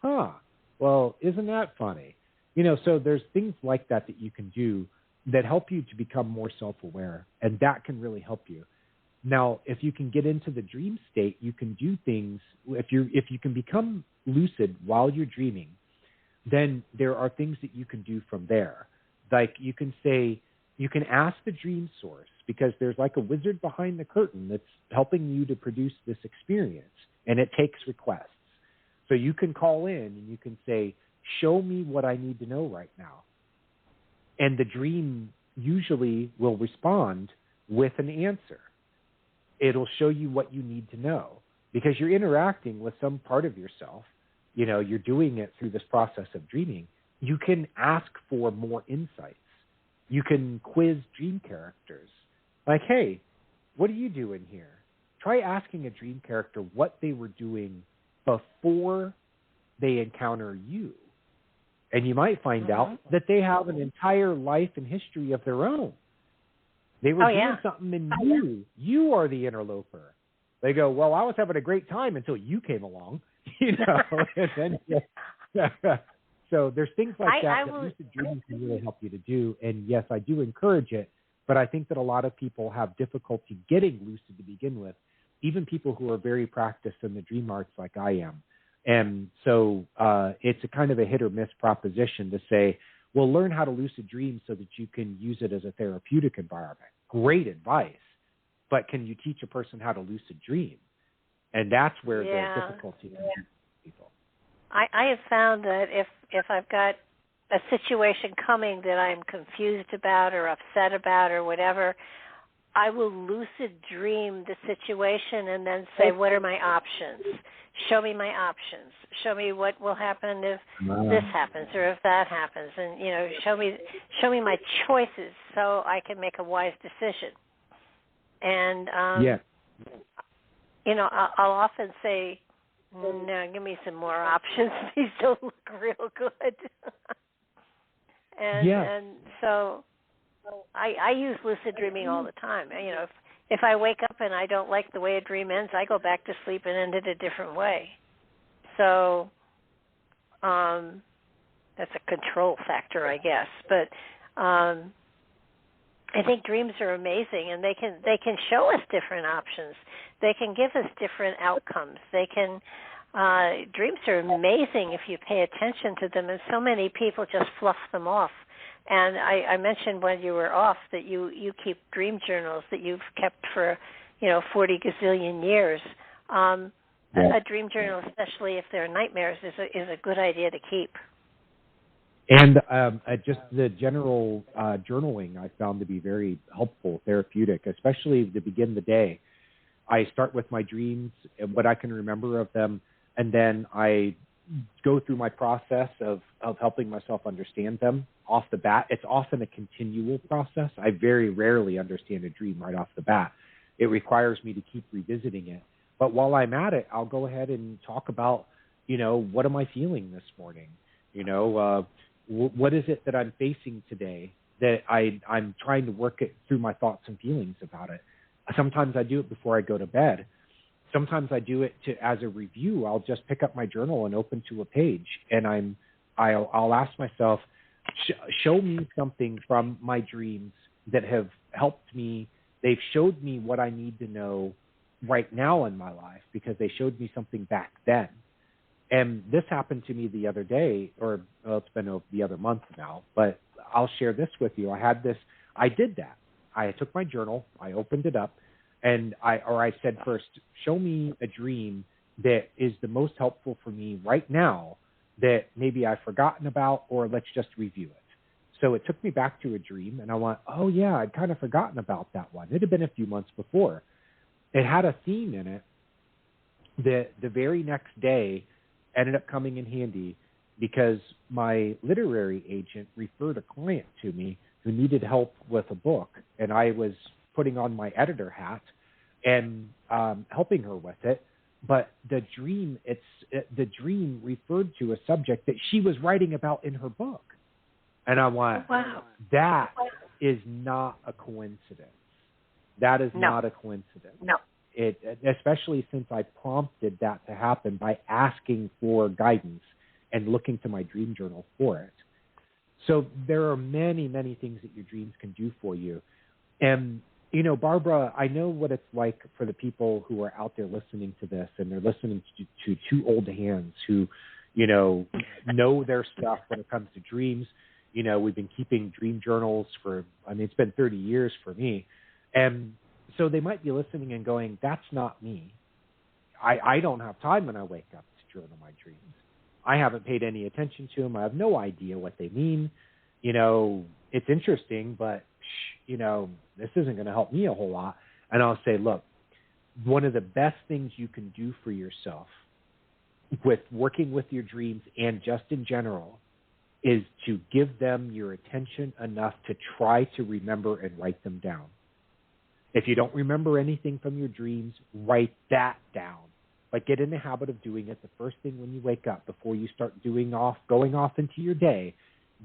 C: Huh. Well, isn't that funny? So there's things like that you can do that help you to become more self-aware, and that can really help you. Now, if you can get into the dream state, you can do things. If you can become lucid while you're dreaming, then there are things that you can do from there. Like you can ask the dream source, because there's like a wizard behind the curtain that's helping you to produce this experience, and it takes requests. So you can call in and you can say, show me what I need to know right now. And the dream usually will respond with an answer. It'll show you what you need to know, because you're interacting with some part of yourself. You're doing it through this process of dreaming. You can ask for more insights. You can quiz dream characters. Like, hey, what are you doing here? Try asking a dream character what they were doing before they encounter you. And you might find out that they have an entire life and history of their own. They were doing something in you are the interloper. They go, well, I was having a great time until you came along. And then, so there's things like that lucid dreaming can really help you to do. And yes, I do encourage it, but I think that a lot of people have difficulty getting lucid to begin with, even people who are very practiced in the dream arts like I am. And so it's a kind of a hit or miss proposition to say, well, learn how to lucid dream so that you can use it as a therapeutic environment. Great advice, but can you teach a person how to lucid dream? And that's where the difficulty comes in people.
B: I have found that if I've got a situation coming that I'm confused about or upset about or whatever, I will lucid dream the situation and then say, what are my options? Show me my options. Show me what will happen if this happens or if that happens. And, show me my choices so I can make a wise decision. And, I'll often say, no, give me some more options. These don't look real good. And so I use lucid dreaming all the time. If I wake up and I don't like the way a dream ends, I go back to sleep and end it a different way. So that's a control factor, I guess. But I think dreams are amazing, and they can show us different options. They can give us different outcomes. Dreams are amazing if you pay attention to them, and so many people just fluff them off. And I mentioned when you were off that you keep dream journals that you've kept for 40 gazillion years. A dream journal, especially if they're nightmares, is a good idea to keep.
C: And just the general journaling I found to be very helpful, therapeutic, especially to begin the day. I start with my dreams and what I can remember of them, and then I go through my process of helping myself understand them off the bat. It's often a continual process. I very rarely understand a dream right off the bat. It requires me to keep revisiting it. But while I'm at it, I'll go ahead and talk about, what am I feeling this morning? What is it that I'm facing today that I'm trying to work it through my thoughts and feelings about it. Sometimes I do it before I go to bed. Sometimes I do it as a review. I'll just pick up my journal and open to a page, and I'll ask myself, show me something from my dreams that have helped me. They've showed me what I need to know right now in my life because they showed me something back then. And this happened to me the other day, it's been the other month now, but I'll share this with you. I did that. I took my journal, I opened it up, and I said first, show me a dream that is the most helpful for me right now that maybe I've forgotten about, or let's just review it. So it took me back to a dream, and I went, oh, yeah, I'd kind of forgotten about that one. It had been a few months before. It had a theme in it that the very next day ended up coming in handy because my literary agent referred a client to me who needed help with a book, and I was putting on my editor hat and helping her with it. But the dream referred to a subject that she was writing about in her book. And I went, wow, that is not a coincidence. That is not a coincidence.
B: No.
C: Especially since I prompted that to happen by asking for guidance and looking to my dream journal for it. So there are many, many things that your dreams can do for you. And, Barbara, I know what it's like for the people who are out there listening to this, and they're listening to two old hands who, know their stuff when it comes to dreams. We've been keeping dream journals it's been 30 years for me. And so they might be listening and going, that's not me. I don't have time when I wake up to journal my dreams. I haven't paid any attention to them. I have no idea what they mean. It's interesting, but, this isn't going to help me a whole lot. And I'll say, look, one of the best things you can do for yourself with working with your dreams and just in general is to give them your attention enough to try to remember and write them down. If you don't remember anything from your dreams, write that down. Like, get in the habit of doing it the first thing when you wake up before you start going off into your day.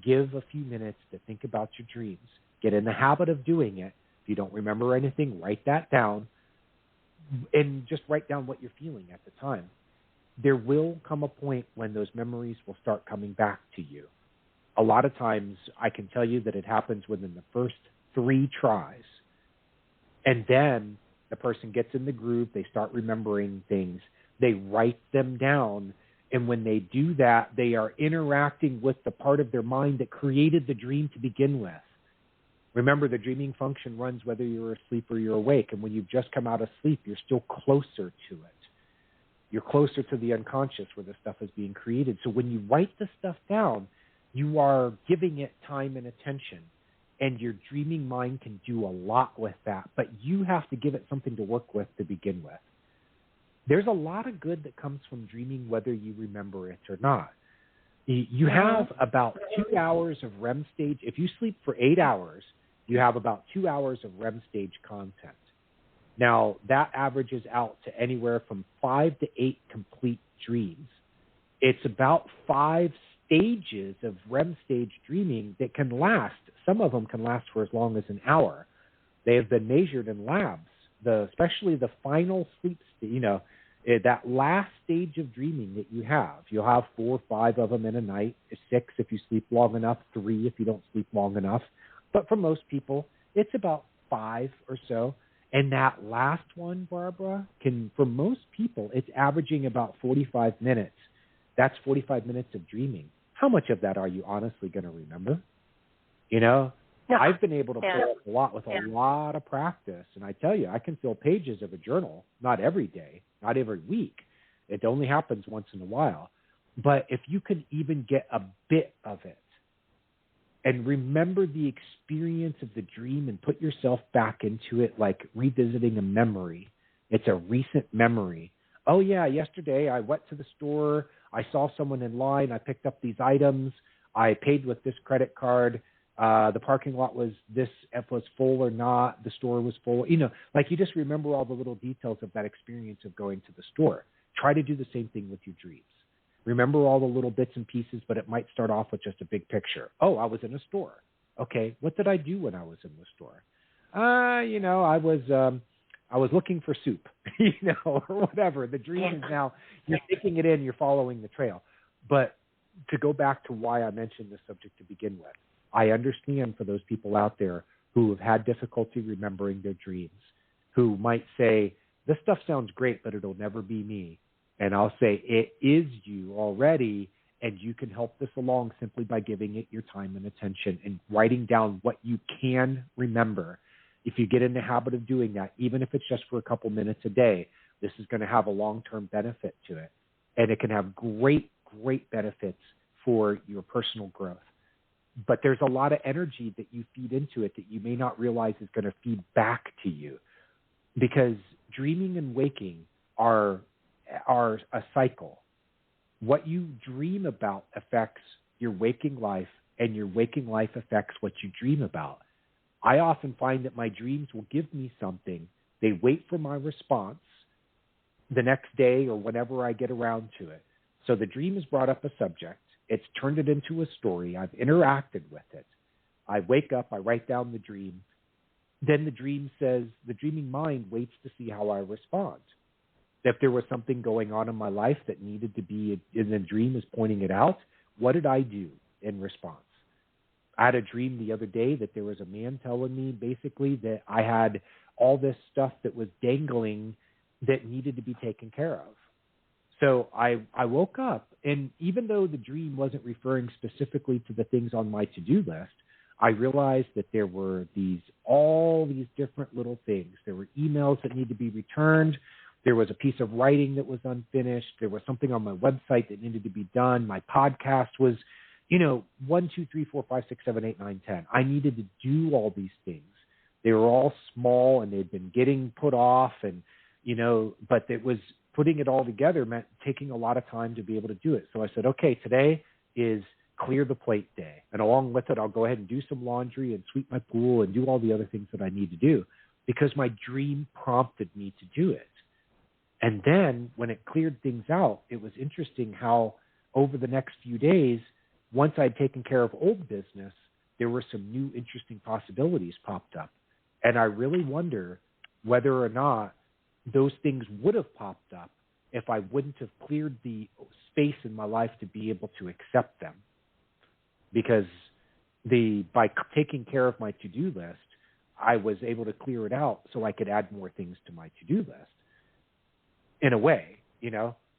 C: Give a few minutes to think about your dreams. Get in the habit of doing it. If you don't remember anything, write that down, and just write down what you're feeling at the time. There will come a point when those memories will start coming back to you. A lot of times, I can tell you that it happens within the first 3 tries. And then the person gets in the groove, they start remembering things, they write them down, and when they do that, they are interacting with the part of their mind that created the dream to begin with. Remember, the dreaming function runs whether you're asleep or you're awake, and when you've just come out of sleep, you're still closer to it. You're closer to the unconscious where the stuff is being created. So when you write the stuff down, you are giving it time and attention. And your dreaming mind can do a lot with that, but you have to give it something to work with to begin with. There's a lot of good that comes from dreaming whether you remember it or not. You have about 2 hours of REM stage. If you sleep for 8 hours, you have about 2 hours of REM stage content. Now, that averages out to anywhere from 5 to 8 complete dreams. It's about 5 stages of REM stage dreaming that can last. Some of them can last for as long as an hour. They have been measured in labs, especially the final sleep state, that last stage of dreaming that you have. You'll have 4 or 5 of them in a night, 6 if you sleep long enough, 3 if you don't sleep long enough. But for most people, it's about 5 or so. And that last one, Barbara, for most people, it's averaging about 45 minutes. That's 45 minutes of dreaming. How much of that are you honestly going to remember? I've been able to pull up a lot with a lot of practice. And I tell you, I can fill pages of a journal, not every day, not every week. It only happens once in a while. But if you can even get a bit of it and remember the experience of the dream and put yourself back into it, like revisiting a memory. It's a recent memory. Oh, yeah, yesterday I went to the store. I saw someone in line. I picked up these items. I paid with this credit card. The parking lot was this, if it was full or not. The store was full. You just remember all the little details of that experience of going to the store. Try to do the same thing with your dreams. Remember all the little bits and pieces, but it might start off with just a big picture. Oh, I was in a store. Okay, what did I do when I was in the store? I was looking for soup, or whatever. The dream is now, you're taking it in, you're following the trail. But to go back to why I mentioned this subject to begin with, I understand for those people out there who have had difficulty remembering their dreams, who might say, this stuff sounds great, but it'll never be me. And I'll say, it is you already, and you can help this along simply by giving it your time and attention and writing down what you can remember. If you get in the habit of doing that, even if it's just for a couple minutes a day, this is going to have a long-term benefit to it. And it can have great, great benefits for your personal growth. But there's a lot of energy that you feed into it that you may not realize is going to feed back to you. Because dreaming and waking are a cycle. What you dream about affects your waking life, and your waking life affects what you dream about. I often find that my dreams will give me something. They wait for my response the next day or whenever I get around to it. So the dream has brought up a subject. It's turned it into a story. I've interacted with it. I wake up, I write down the dream. Then the dream says, the dreaming mind waits to see how I respond. If there was something going on in my life that needed to be, and the dream is pointing it out, what did I do in response? I had a dream the other day that there was a man telling me basically that I had all this stuff that was dangling that needed to be taken care of. So I woke up, and even though the dream wasn't referring specifically to the things on my to-do list, I realized that there were all these different little things. There were emails that needed to be returned. There was a piece of writing that was unfinished. There was something on my website that needed to be done. My podcast was, 1, 2, 3, 4, 5, 6, 7, 8, 9, 10. I needed to do all these things. They were all small, and they'd been getting put off, and, but it was putting it all together meant taking a lot of time to be able to do it. So I said, okay, today is clear the plate day. And along with it, I'll go ahead and do some laundry and sweep my pool and do all the other things that I need to do because my dream prompted me to do it. And then when it cleared things out, it was interesting how over the next few days, once I'd taken care of old business, there were some new interesting possibilities popped up. And I really wonder whether or not those things would have popped up if I wouldn't have cleared the space in my life to be able to accept them. Because by taking care of my to-do list, I was able to clear it out so I could add more things to my to-do list in a way,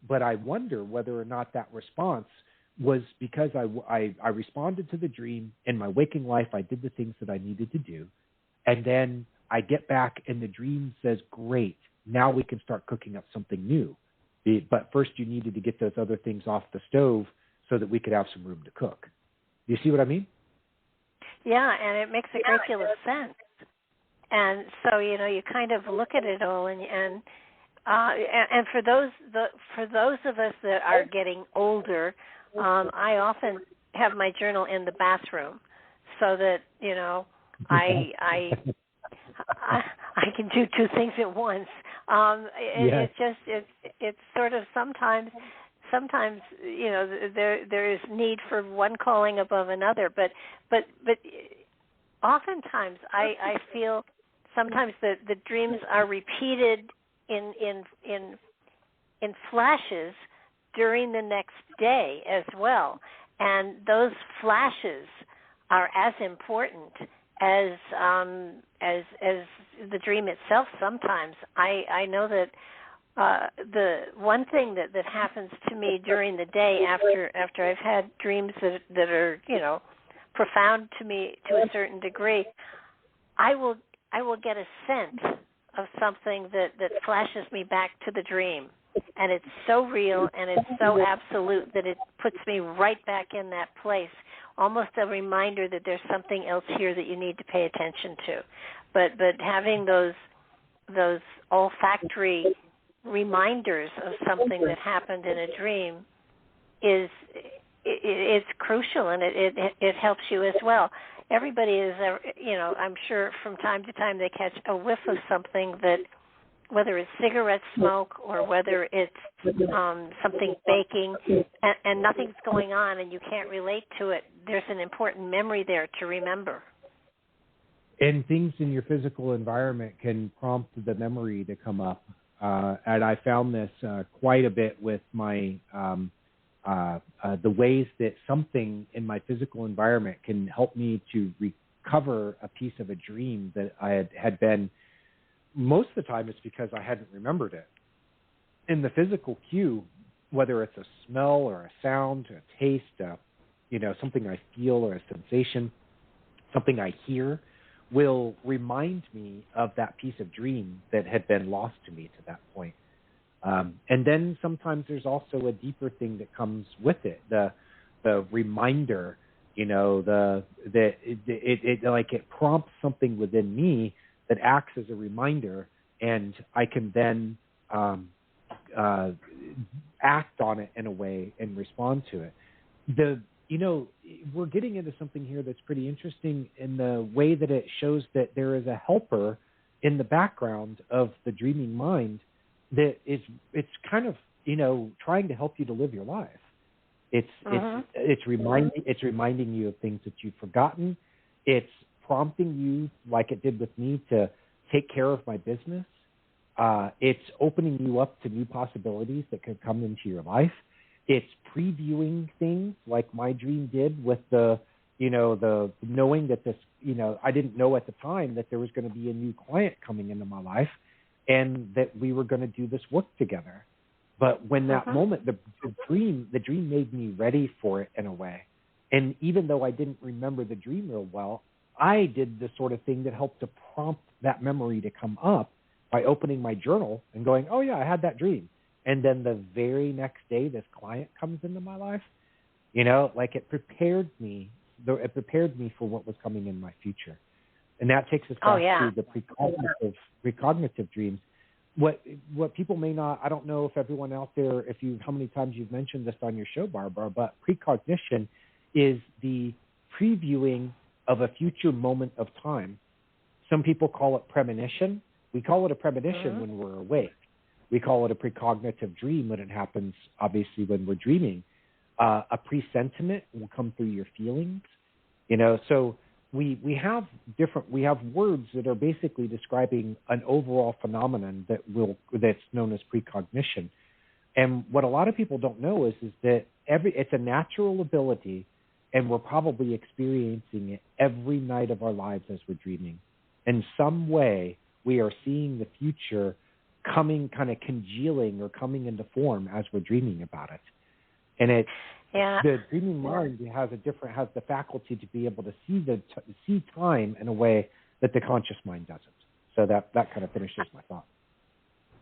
C: But I wonder whether or not that response was because I responded to the dream. In my waking life, I did the things that I needed to do. And then I get back and the dream says, great, now we can start cooking up something new. But first you needed to get those other things off the stove so that we could have some room to cook. Do you see what I mean?
B: Yeah, and it makes a great deal of sense. And so, you kind of look at it all, and for those of us that are getting older, I often have my journal in the bathroom so that, I can do two things at once. It's sort of sometimes there is need for one calling above another, but oftentimes I feel sometimes that the dreams are repeated in flashes during the next day as well, and those flashes are as important as the dream itself. Sometimes I know that the one thing that happens to me during the day after I've had dreams that are profound to me to a certain degree, I will get a sense of something that flashes me back to the dream, and it's so real and it's so absolute that it puts me right back in that place, almost a reminder that there's something else here that you need to pay attention to. But having those olfactory reminders of something that happened in a dream it's crucial, and it helps you as well. Everybody is, I'm sure from time to time they catch a whiff of something that, whether it's cigarette smoke or whether it's something baking, and nothing's going on and you can't relate to it, there's an important memory there to remember.
C: And things in your physical environment can prompt the memory to come up. And I found this quite a bit with my the ways that something in my physical environment can help me to recover a piece of a dream that I had been. Most of the time it's because I hadn't remembered it. In the physical cue, whether it's a smell or a sound, a taste, something I feel or a sensation, something I hear, will remind me of that piece of dream that had been lost to me to that point. And then sometimes there's also a deeper thing that comes with it, the reminder, it prompts something within me that acts as a reminder, and I can then act on it in a way and respond to it. We're getting into something here that's pretty interesting in the way that it shows that there is a helper in the background of the dreaming mind that it's kind of, trying to help you to live your life. It's reminding you of things that you've forgotten. It's prompting you, like it did with me, to take care of my business. It's opening you up to new possibilities that could come into your life. It's previewing things like my dream did with the the knowing that this, I didn't know at the time that there was going to be a new client coming into my life and that we were going to do this work together. But when that moment, the dream made me ready for it in a way. And even though I didn't remember the dream real well, I did the sort of thing that helped to prompt that memory to come up by opening my journal and going, oh, yeah, I had that dream. And then the very next day, this client comes into my life, it prepared me for what was coming in my future. And that takes us back to the precognitive dreams. What people may not, I don't know if everyone out there, how many times you've mentioned this on your show, Barbara, but precognition is the previewing of a future moment of time. Some people call it premonition. We call it a premonition when we're awake. We call it a precognitive dream when it happens, obviously, when we're dreaming. A presentiment will come through your feelings. So we have words that are basically describing an overall phenomenon that's known as precognition. And what a lot of people don't know is that it's a natural ability, and we're probably experiencing it every night of our lives as we're dreaming. In some way, we are seeing the future coming, kind of congealing or coming into form as we're dreaming about it. And the dreaming mind has the faculty to be able to see time in a way that the conscious mind doesn't. So that kind of finishes my thought.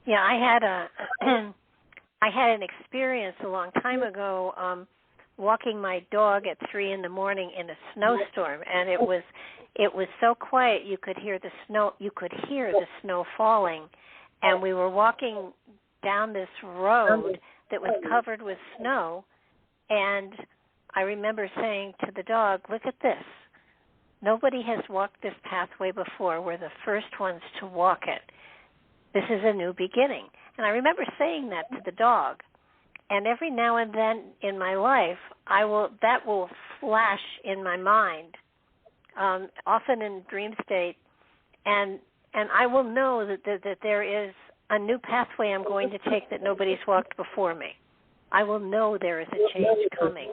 B: Yeah, I had an experience a long time ago walking my dog at 3 a.m. in a snowstorm, and it was so quiet you could hear the snow falling, and we were walking down this road that was covered with snow, and I remember saying to the dog, look at this. Nobody has walked this pathway before. We're the first ones to walk it. This is a new beginning. And I remember saying that to the dog. And every now and then in my life, that will flash in my mind, often in dream state, and I will know that there is a new pathway I'm going to take that nobody's walked before me. I will know there is a change coming,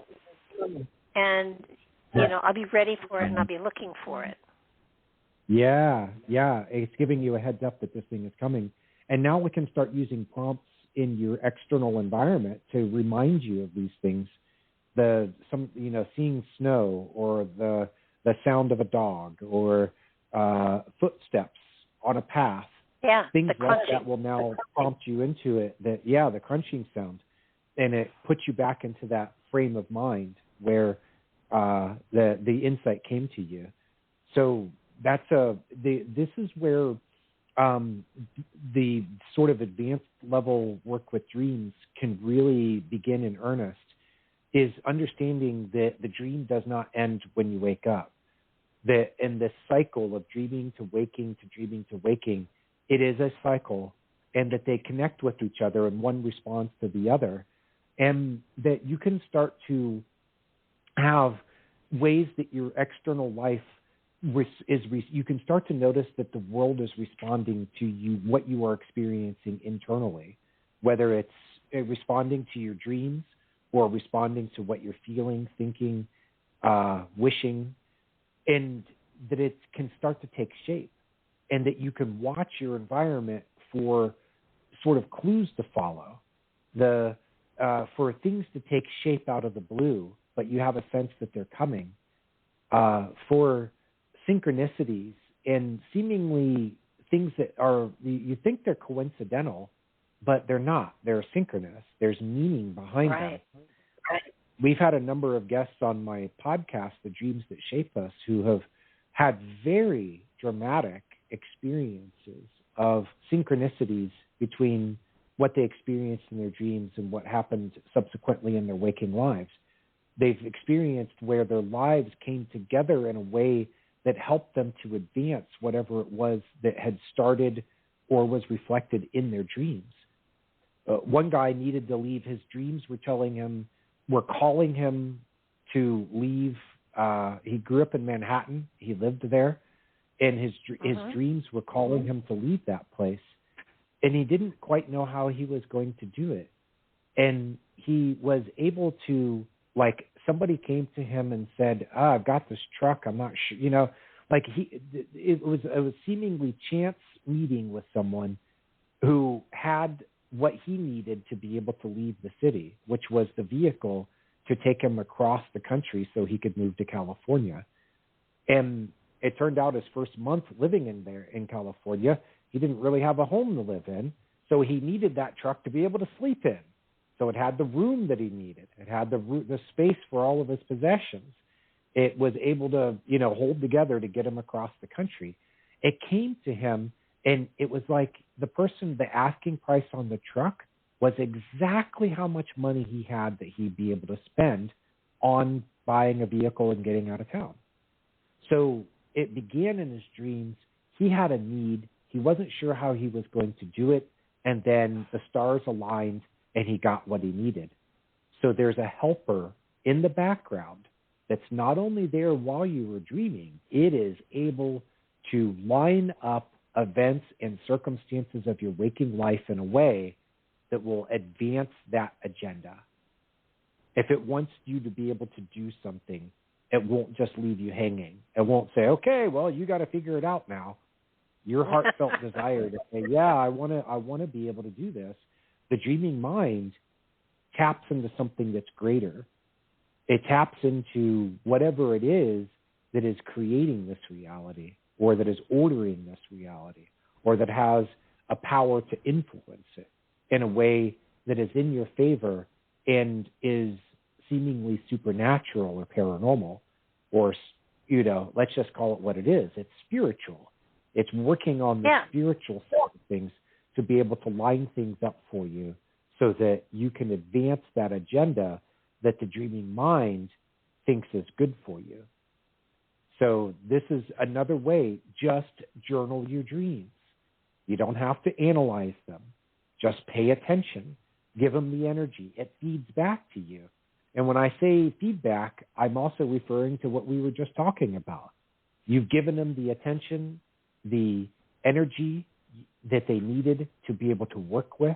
B: and I'll be ready for it and I'll be looking for it.
C: Yeah, it's giving you a heads up that this thing is coming, and now we can start using prompts in your external environment to remind you of these things. Seeing snow, or the sound of a dog, or footsteps on a path.
B: Yeah,
C: things like that will now prompt you into it. The crunching sound, and it puts you back into that frame of mind where the insight came to you. So this is where the sort of advanced level work with dreams can really begin in earnest, is understanding that the dream does not end when you wake up. That in this cycle of dreaming to waking to dreaming to waking, it is a cycle, and that they connect with each other and one responds to the other, and that you can start to have ways that your external life you can start to notice that the world is responding to you, what you are experiencing internally, whether it's responding to your dreams or responding to what you're feeling, thinking, wishing, and that it can start to take shape, and that you can watch your environment for sort of clues to follow, for things to take shape out of the blue, but you have a sense that they're coming, for synchronicities and seemingly things that you think they're coincidental, but they're not. They're synchronous. There's meaning behind them. Right. We've had a number of guests on my podcast, The Dreams That Shape Us, who have had very dramatic experiences of synchronicities between what they experienced in their dreams and what happened subsequently in their waking lives. They've experienced where their lives came together in a way that helped them to advance whatever it was that had started or was reflected in their dreams. One guy needed to leave. His dreams were calling him to leave. He grew up in Manhattan. He lived there. And his dreams were calling him to leave that place. And he didn't quite know how he was going to do it. And he was able to like somebody came to him and said, I've got this truck. I'm not sure, like it was a seemingly chance meeting with someone who had what he needed to be able to leave the city, which was the vehicle to take him across the country so he could move to California. And it turned out his first month living in California, he didn't really have a home to live in. So he needed that truck to be able to sleep in. So it had the room that he needed. It had the space for all of his possessions. It was able to, hold together to get him across the country. It came to him, and it was like the asking price on the truck was exactly how much money he had that he'd be able to spend on buying a vehicle and getting out of town. So it began in his dreams. He had a need. He wasn't sure how he was going to do it. And then the stars aligned and he got what he needed. So there's a helper in the background that's not only there while you were dreaming, it is able to line up events and circumstances of your waking life in a way that will advance that agenda. If it wants you to be able to do something, it won't just leave you hanging. It won't say, okay, well, you got to figure it out now. Your heartfelt desire to say, yeah, I want to be able to do this. The dreaming mind taps into something that's greater. It taps into whatever it is that is creating this reality, or that is ordering this reality, or that has a power to influence it in a way that is in your favor and is seemingly supernatural or paranormal, or, let's just call it what it is. It's spiritual. It's working on the spiritual side of things to be able to line things up for you so that you can advance that agenda that the dreaming mind thinks is good for you. So this is another way. Just journal your dreams. You don't have to analyze them. Just pay attention. Give them the energy. It feeds back to you. And when I say feedback, I'm also referring to what we were just talking about. You've given them the attention, the energy that they needed to be able to work with,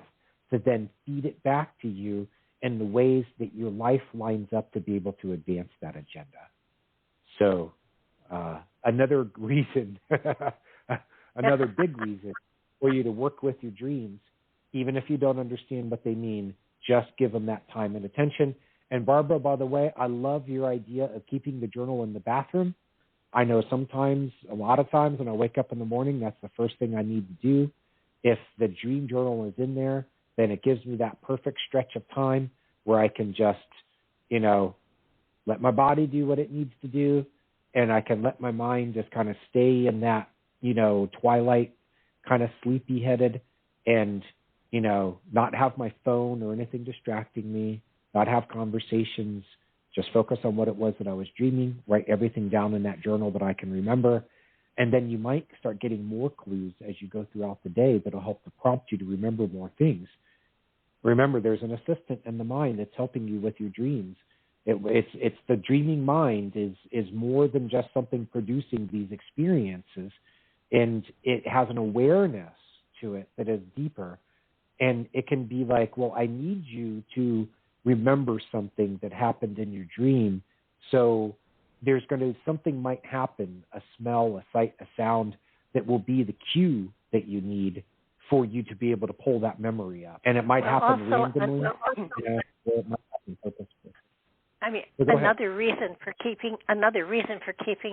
C: to then feed it back to you in the ways that your life lines up to be able to advance that agenda. So another reason, another big reason for you to work with your dreams, even if you don't understand what they mean, just give them that time and attention. And Barbara, by the way, I love your idea of keeping the journal in the bathroom. I know sometimes, a lot of times when I wake up in the morning, that's the first thing I need to do. If the dream journal is in there, then it gives me that perfect stretch of time where I can just, let my body do what it needs to do, and I can let my mind just kind of stay in that, twilight, kind of sleepy-headed, and, not have my phone or anything distracting me, not have conversations, just focus on what it was that I was dreaming, write everything down in that journal that I can remember. And then you might start getting more clues as you go throughout the day that'll help to prompt you to remember more things. Remember, there's an assistant in the mind that's helping you with your dreams. It's the dreaming mind is more than just something producing these experiences, and it has an awareness to it that is deeper. And it can be like, well, I need you to remember something that happened in your dream. So there's something might happen, a smell, a sight, a sound that will be the cue that you need for you to be able to pull that memory up. And it might happen randomly. Or it might happen purposefully.
B: I mean, another reason for keeping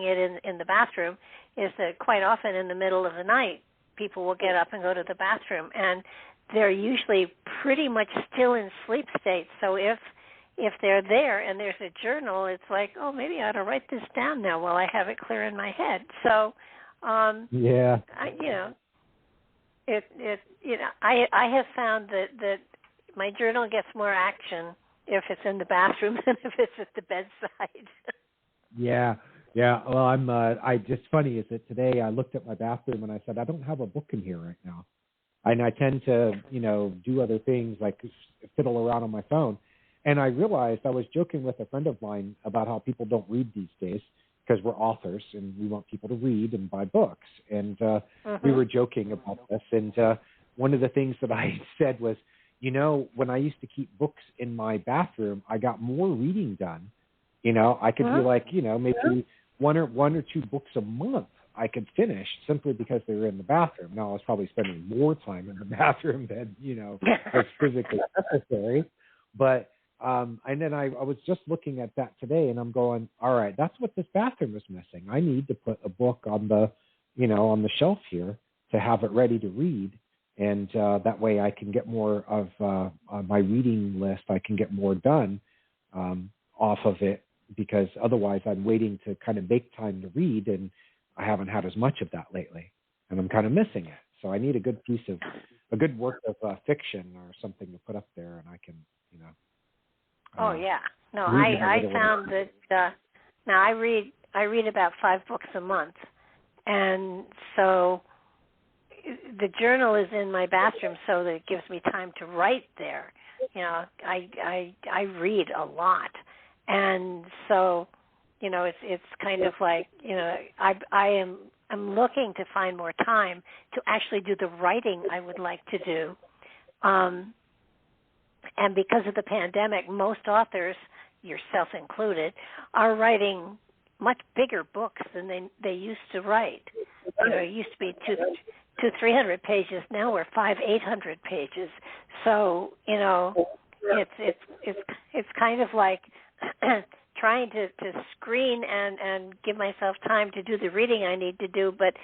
B: it in the bathroom is that quite often in the middle of the night, people will get up and go to the bathroom, and they're usually pretty much still in sleep state. So if they're there and there's a journal, it's like, oh, maybe I ought to write this down now while I have it clear in my head. So, I have found that my journal gets more action if it's in the bathroom than if it's at the bedside.
C: Yeah. Well, it's funny is that today I looked at my bathroom and I said, I don't have a book in here right now. And I tend to, do other things like fiddle around on my phone. And I realized I was joking with a friend of mine about how people don't read these days because we're authors and we want people to read and buy books. And we were joking about this. And one of the things that I said was, when I used to keep books in my bathroom, I got more reading done. I could be like, maybe one or two books a month I could finish simply because they were in the bathroom. Now, I was probably spending more time in the bathroom than, was physically necessary. But, and then I was just looking at that today, and I'm going, all right, that's what this bathroom is missing. I need to put a book on the, on the shelf here to have it ready to read. And that way I can get more of my reading list. I can get more done off of it, because otherwise I'm waiting to kind of make time to read, and I haven't had as much of that lately, and I'm kind of missing it. So I need a good work of fiction or something to put up there, and I can,
B: oh yeah, no, I found that now I read about 5 books a month, and so the journal is in my bathroom, so that it gives me time to write there. I read a lot, and so it's kind of like I'm looking to find more time to actually do the writing I would like to do. And because of the pandemic, most authors, yourself included, are writing much bigger books than they used to write. It used to be 200-300 pages. Now we're 500-800 pages. So it's kind of like trying to screen and give myself time to do the reading I need to do, but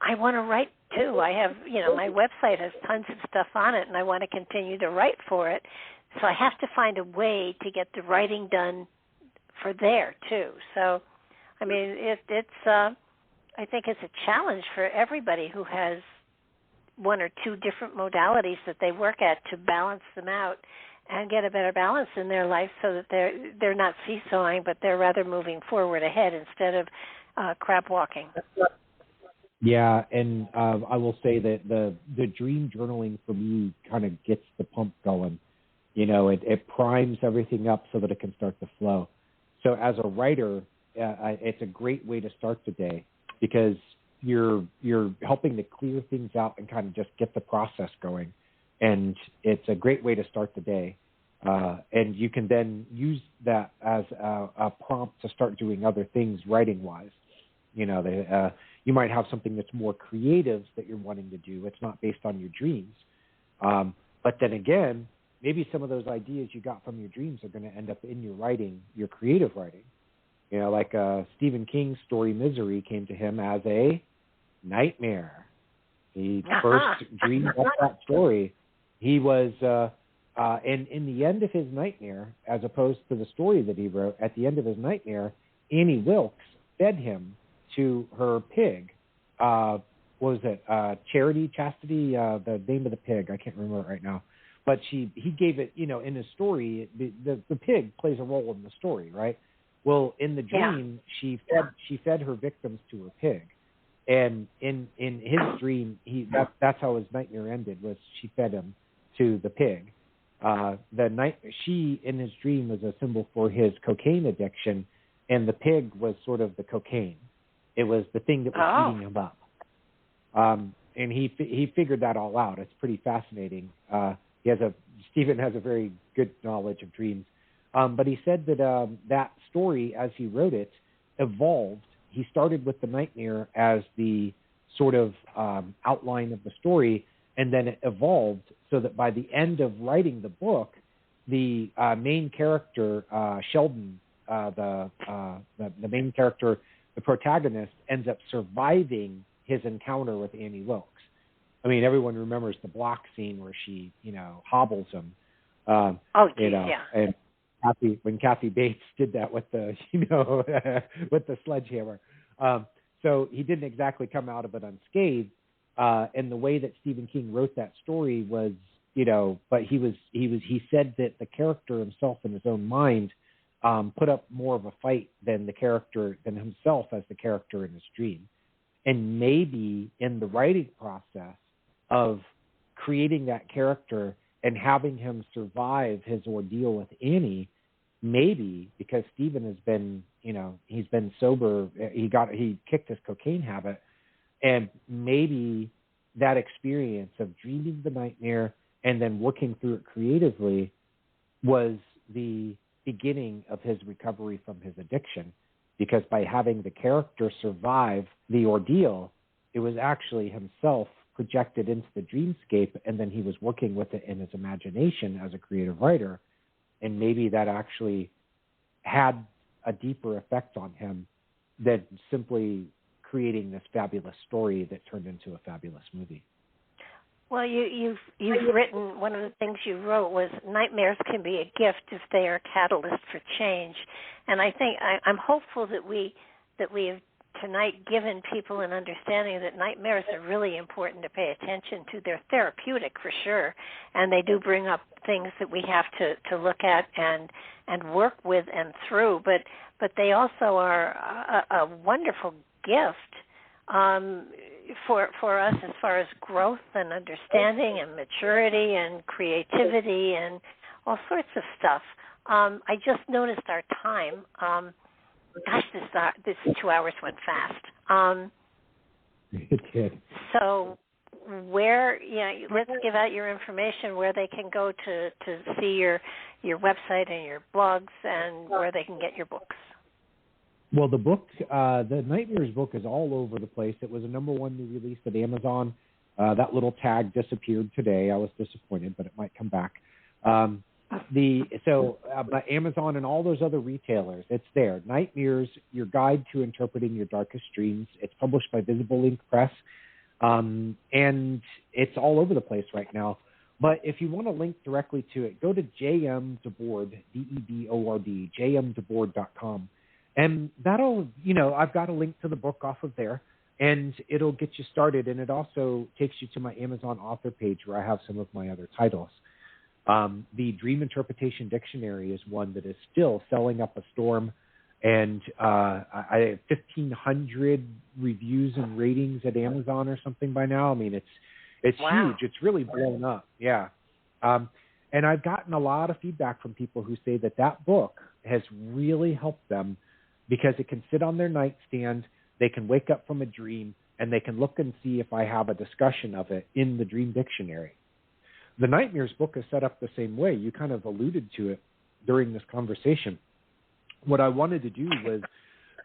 B: I want to write too. I have, my website has tons of stuff on it, and I want to continue to write for it. So I have to find a way to get the writing done for there too. So, I mean, it's I think it's a challenge for everybody who has one or two different modalities that they work at to balance them out and get a better balance in their life, so that they're not seesawing, but they're rather moving forward ahead instead of crab walking.
C: Yeah, and I will say that the dream journaling for me kind of gets the pump going. It primes everything up so that it can start to flow. So as a writer, it's a great way to start the day, because you're helping to clear things out and kind of just get the process going. And it's a great way to start the day. And you can then use that as a prompt to start doing other things writing-wise. You might have something that's more creative that you're wanting to do. It's not based on your dreams. But then again, maybe some of those ideas you got from your dreams are going to end up in your writing, your creative writing. Like Stephen King's story Misery came to him as a nightmare. He first dreamed up that story. He was, in the end of his nightmare, as opposed to the story that he wrote, at the end of his nightmare, Annie Wilkes fed him to her pig. What was it? Chastity, the name of the pig. I can't remember it right now. But he gave it, in his story, the pig plays a role in the story, right? Well, in the dream, she fed her victims to her pig. And in his dream, that's how his nightmare ended, was she fed him to the pig. She, in his dream, was a symbol for his cocaine addiction, and the pig was sort of the cocaine. It was the thing that was eating him up. And he figured that all out. It's pretty fascinating. Stephen has a very good knowledge of dreams. But he said that that story, as he wrote it, evolved. He started with the nightmare as the sort of outline of the story, and then it evolved so that by the end of writing the book, the main character, Sheldon, the main character, the protagonist, ends up surviving his encounter with Annie Wilkes. I mean, everyone remembers the block scene where she, hobbles him. And when Kathy Bates did that with the, with the sledgehammer. So he didn't exactly come out of it unscathed. And the way that Stephen King wrote that story was, but he said that the character himself in his own mind put up more of a fight than himself as the character in his dream. And maybe in the writing process of creating that character and having him survive his ordeal with Annie, maybe because Stephen has been, he's been sober, he kicked his cocaine habit, and maybe that experience of dreaming the nightmare and then working through it creatively was the beginning of his recovery from his addiction, because by having the character survive the ordeal, it was actually himself projected into the dreamscape, and then he was working with it in his imagination as a creative writer, and maybe that actually had a deeper effect on him than simply creating this fabulous story that turned into a fabulous movie.
B: Well, you've written, one of the things you wrote was nightmares can be a gift if they are a catalyst for change, and I think I'm hopeful that we have tonight given people an understanding that nightmares are really important to pay attention to. They're therapeutic for sure, and they do bring up things that we have to look at and work with and through, but they also are a wonderful gift for us as far as growth and understanding and maturity and creativity and all sorts of stuff. I just noticed our time. Gosh, this 2 hours went fast.
C: It did.
B: So let's give out your information where they can go to see your website and your blogs and where they can get your books.
C: Well, the book, the Nightmares book is all over the place. It was a #1 new release at Amazon. That little tag disappeared today. I was disappointed, but it might come back. But Amazon and all those other retailers, it's there. Nightmares, Your Guide to Interpreting Your Darkest Dreams. It's published by Visible Ink Press, and it's all over the place right now. But if you want to link directly to it, go to DeBord, DeBord, jmdebord.com. And that'll, I've got a link to the book off of there, and it'll get you started. And it also takes you to my Amazon author page where I have some of my other titles. The Dream Interpretation Dictionary is one that is still selling up a storm, and I have 1,500 reviews and ratings at Amazon or something by now. I mean, it's
B: wow.
C: huge. It's really blown up. Yeah. And I've gotten a lot of feedback from people who say that book has really helped them, because it can sit on their nightstand, they can wake up from a dream, and they can look and see if I have a discussion of it in the Dream Dictionary. The Nightmares book is set up the same way. You kind of alluded to it during this conversation. What I wanted to do was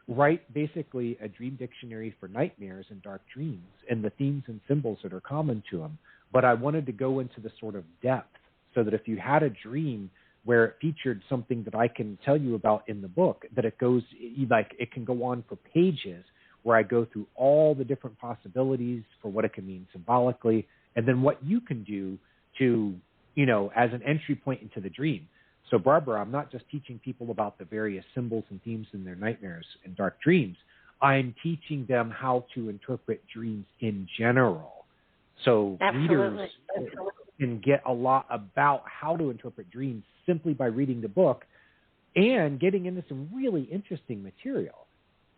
C: write basically a dream dictionary for nightmares and dark dreams and the themes and symbols that are common to them. But I wanted to go into the sort of depth so that if you had a dream where it featured something that I can tell you about in the book, that it can go on for pages where I go through all the different possibilities for what it can mean symbolically, and then what you can do to, as an entry point into the dream. So, Barbara, I'm not just teaching people about the various symbols and themes in their nightmares and dark dreams. I'm teaching them how to interpret dreams in general. So readers can get a lot about how to interpret dreams simply by reading the book and getting into some really interesting material.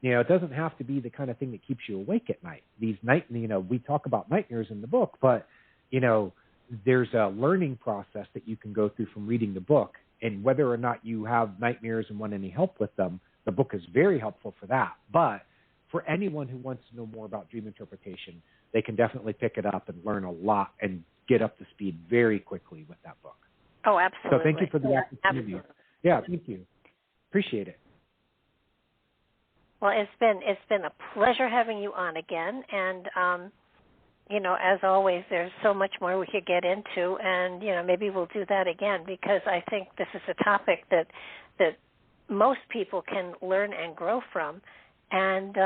C: It doesn't have to be the kind of thing that keeps you awake at night. We talk about nightmares in the book, but, there's a learning process that you can go through from reading the book. And whether or not you have nightmares and want any help with them, the book is very helpful for that. But for anyone who wants to know more about dream interpretation, they can definitely pick it up and learn a lot and get up to speed very quickly with that book.
B: Oh, absolutely.
C: So thank you for the opportunity.
B: Absolutely.
C: Yeah, thank you. Appreciate it.
B: Well, it's been a pleasure having you on again, and as always, there's so much more we could get into, and maybe we'll do that again, because I think this is a topic that most people can learn and grow from. And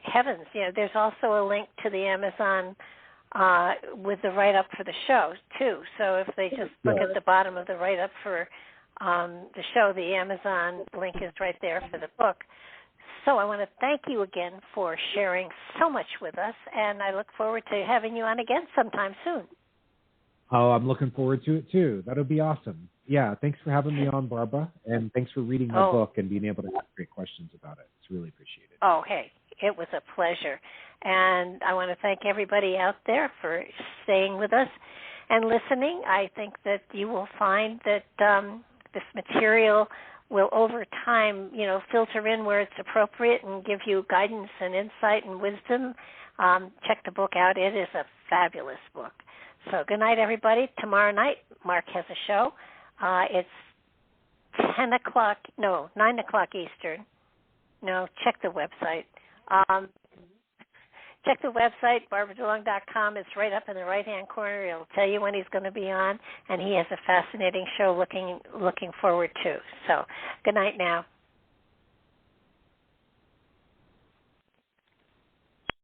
B: heavens, there's also a link to the Amazon with the write-up for the show too. So if they just look at the bottom of the write-up for the show, the Amazon link is right there for the book. So I want to thank you again for sharing so much with us, and I look forward to having you on again sometime soon.
C: Oh, I'm looking forward to it too. That'll be awesome. Yeah, thanks for having me on, Barbara, and thanks for reading my book and being able to ask great questions about it. It's really appreciated.
B: Oh, hey, it was a pleasure. And I want to thank everybody out there for staying with us and listening. I think that you will find that this material will over time, filter in where it's appropriate and give you guidance and insight and wisdom. Check the book out. It is a fabulous book. So good night, everybody. Tomorrow night, Mark has a show. It's 9 o'clock Eastern. No, check the website. Check the website, barbaradelong.com. It's right up in the right-hand corner. It'll tell you when he's going to be on, and he has a fascinating show looking forward to. So good night now.